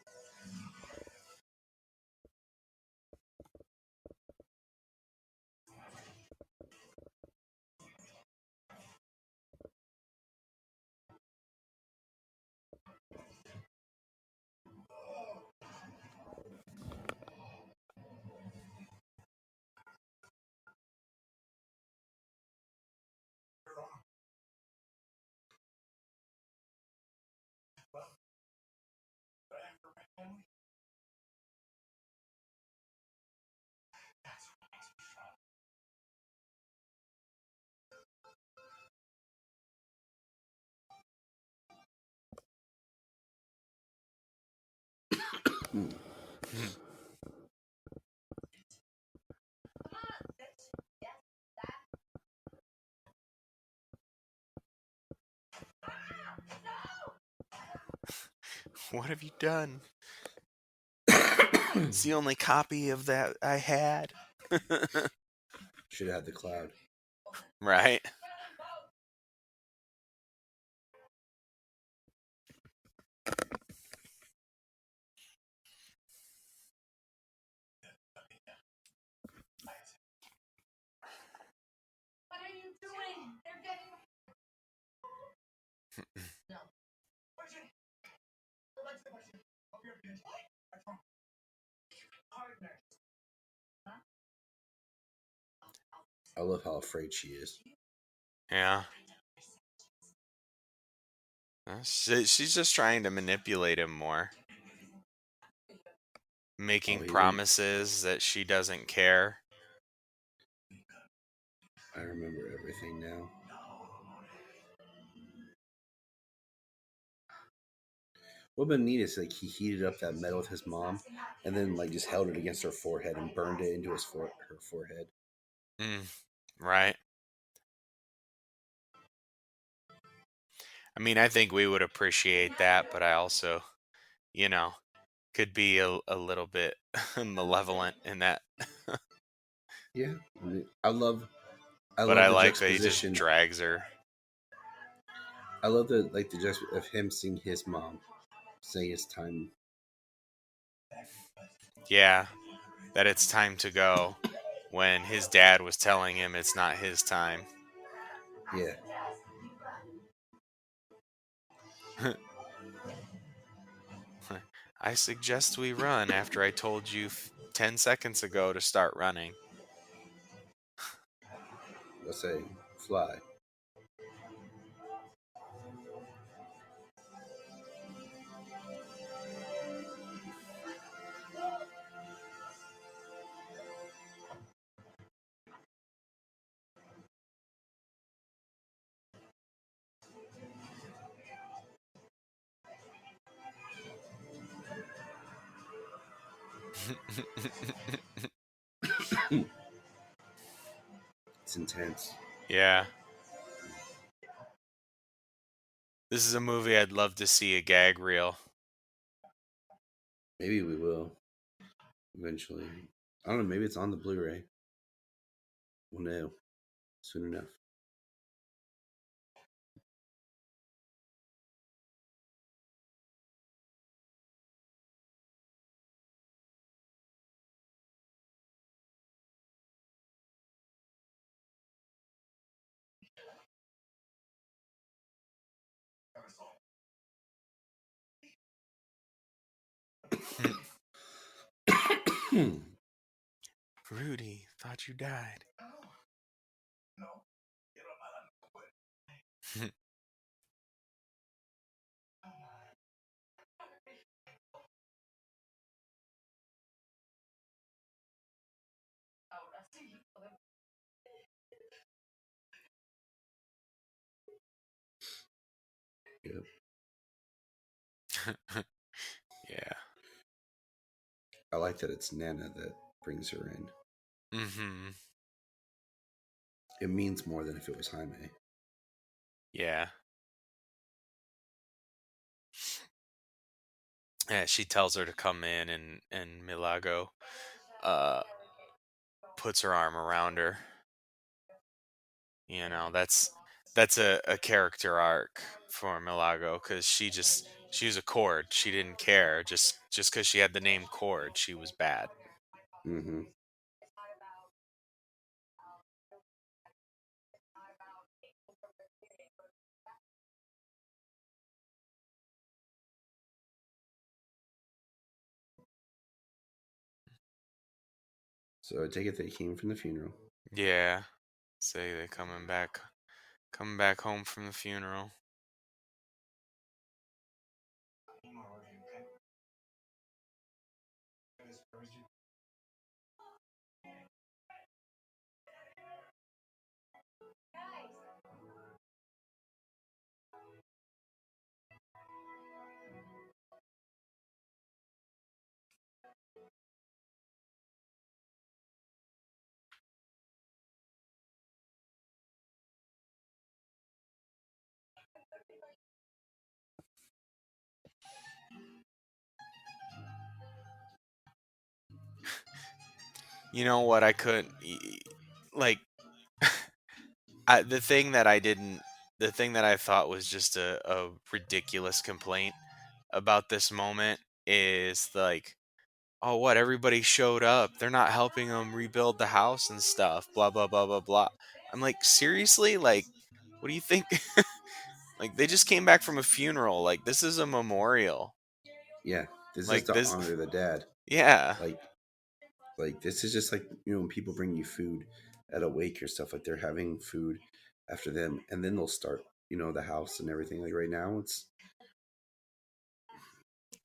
What have you done? It's the only copy of that I had. should have had the cloud. Right. What are you doing? They're getting. No. I love how afraid she is. Yeah. She's just trying to manipulate him more. Making promises that she doesn't care. I remember everything now. What would have been neat is like he heated up that metal with his mom, and then like just held it against her forehead and burned it into her forehead. Right. I mean, I think we would appreciate that, but I also, could be a little bit malevolent in that. Yeah, I mean, I love but the I like that he juxtaposition. just drags her. I love the juxtaposition of him seeing his mom, saying it's time. Yeah, that it's time to go, when his dad was telling him it's not his time. Yeah. I suggest we run after I told you 10 seconds ago to start running. Let's say fly. It's intense. Yeah. This is a movie I'd love to see a gag reel. Maybe we will. Eventually. I don't know, maybe it's on the Blu-ray. We'll know soon enough. Rudy, thought you died. Yep. Yeah. I like that it's Nana that brings her in. Mm-hmm. It means more than if it was Jaime. Yeah. Yeah, she tells her to come in, and Milagro puts her arm around her. You know, that's a character arc for Milagro, because she was a Cord. She didn't care just because she had the name Cord. She was bad. Mm-hmm. So I take it they came from the funeral. Yeah. Say they coming back home from the funeral. You know what? I couldn't like the thing that I thought was just a ridiculous complaint about this moment is like, oh, what? Everybody showed up. They're not helping them rebuild the house and stuff. Blah blah blah blah blah. I'm like, seriously? Like, what do you think? Like, they just came back from a funeral. Like, this is a memorial. Yeah, this Like, is to this. honor the dad. Yeah. Like this is just like, you know, when people bring you food at a wake or stuff, like they're having food after them, and then they'll start, you know, the house and everything. Like right now, it's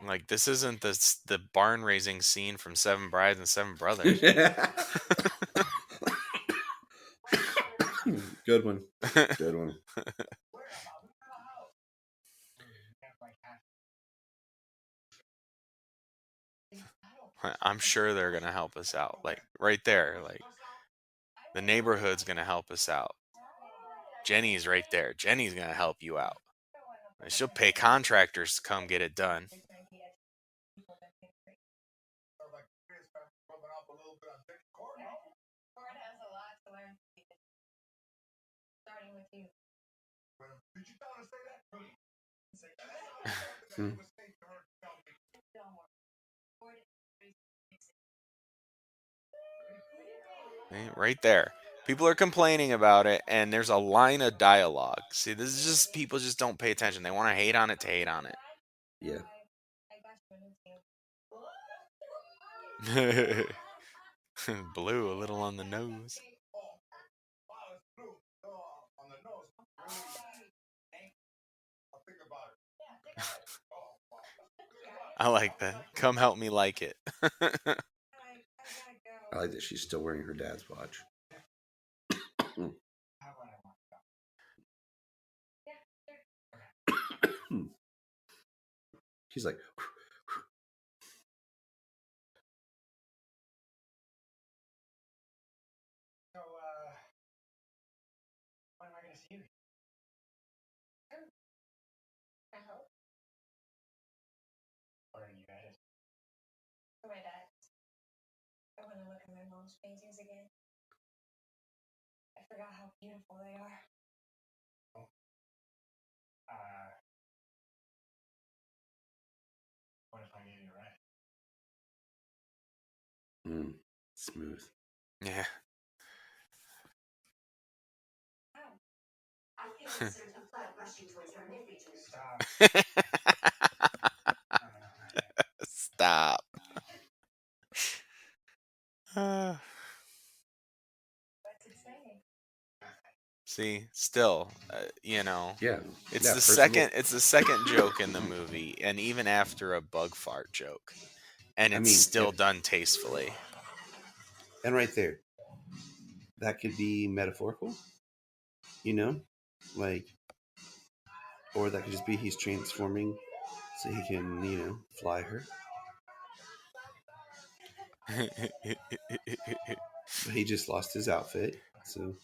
like, this isn't the barn raising scene from Seven Brides and Seven Brothers. Good one. Good one. I'm sure they're gonna help us out. Like, right there. Like, the neighborhood's gonna help us out. Jenny's right there. Jenny's gonna help you out. And she'll pay contractors to come get it done. Right there. People are complaining about it, and there's a line of dialogue. See, this is just people just don't pay attention. They want to hate on it to hate on it. Yeah. Blue, a little on the nose. I like that. Come help me like it. I like that she's still wearing her dad's watch. She's like, when am I going to see you? I hope. What are you guys? For my dad. I want to look at my mom's paintings again. I forgot how beautiful they are. What if I gave you a ride? Smooth. Yeah. Stop. See, still, you know, yeah, it's yeah, the second. It's the second joke in the movie, and even after a bug fart joke, and it's still done tastefully. And right there, that could be metaphorical, you know, like, or that could just be he's transforming so he can, you know, fly her. But he just lost his outfit, so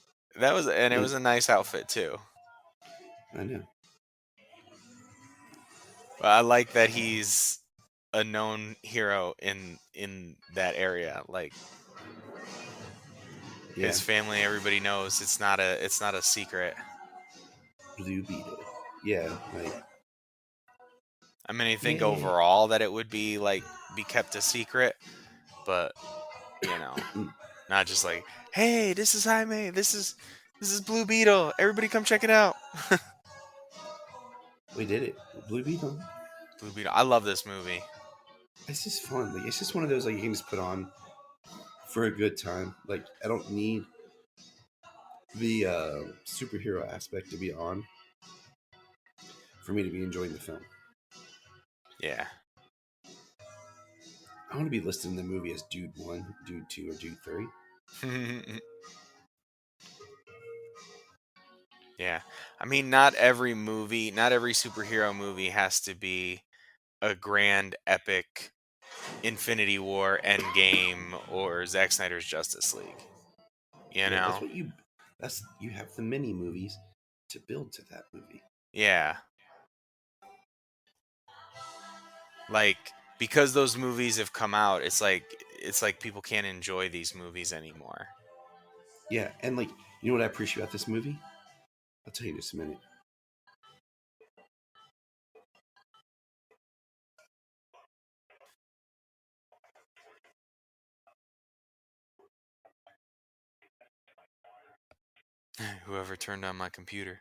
It was a nice outfit too. I know. I like that he's a known hero in that area. Like his family, everybody knows it's not a secret. Blue Beetle. Yeah, like. I mean, I think overall that it would be kept a secret, but not just like, hey, this is Jaime, this is Blue Beetle, everybody come check it out. We did it, Blue Beetle. Blue Beetle. I love this movie. It's just fun. Like it's just one of those you can just put on for a good time. Like I don't need the superhero aspect to be on for me to be enjoying the film. Yeah. I want to be listed in the movie as Dude 1, Dude 2, or Dude 3. Yeah. I mean, not every superhero movie has to be a grand, epic Infinity War, Endgame, or Zack Snyder's Justice League. You know? You have the mini movies to build to that movie. Yeah. Because those movies have come out, it's like people can't enjoy these movies anymore. Yeah, and you know what I appreciate about this movie? I'll tell you in just a minute. Whoever turned on my computer.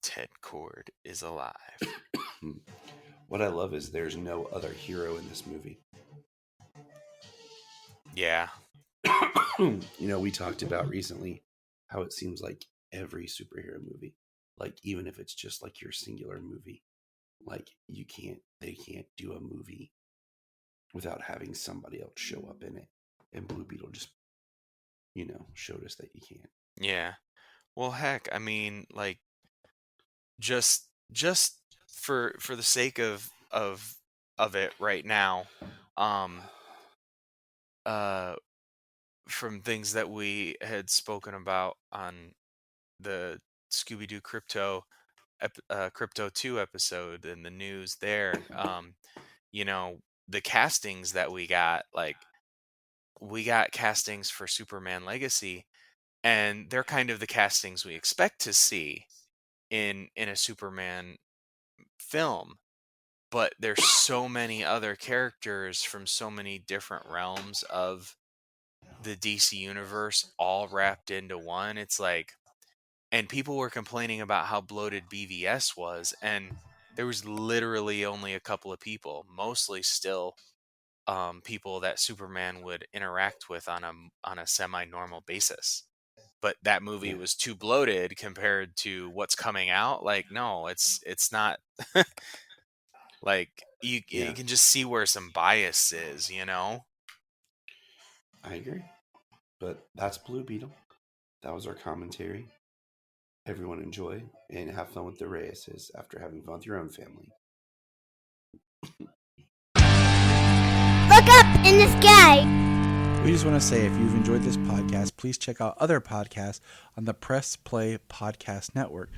Ted Kord is alive. What I love is there's no other hero in this movie. Yeah. We talked about recently how it seems like every superhero movie, even if it's just your singular movie, they can't do a movie without having somebody else show up in it. And Blue Beetle just, showed us that you can't. Yeah. Well, heck, I mean, just for the sake of it right now, from things that we had spoken about on the Scooby-Doo Crypto 2 episode and the news there, the castings that we got castings for Superman Legacy, and they're kind of the castings we expect to see in a Superman film. But there's so many other characters from so many different realms of the DC universe all wrapped into one. It's and people were complaining about how bloated BVS was, and there was literally only a couple of people, mostly still people that Superman would interact with on a semi-normal basis. But that movie was too bloated compared to what's coming out. No, it's not. You can just see where some bias is, I agree. But that's Blue Beetle. That was our commentary. Everyone enjoy and have fun with the Reyes after having fun with your own family. Look up in the sky. We just want to say, if you've enjoyed this podcast, please check out other podcasts on the Press Play Podcast Network.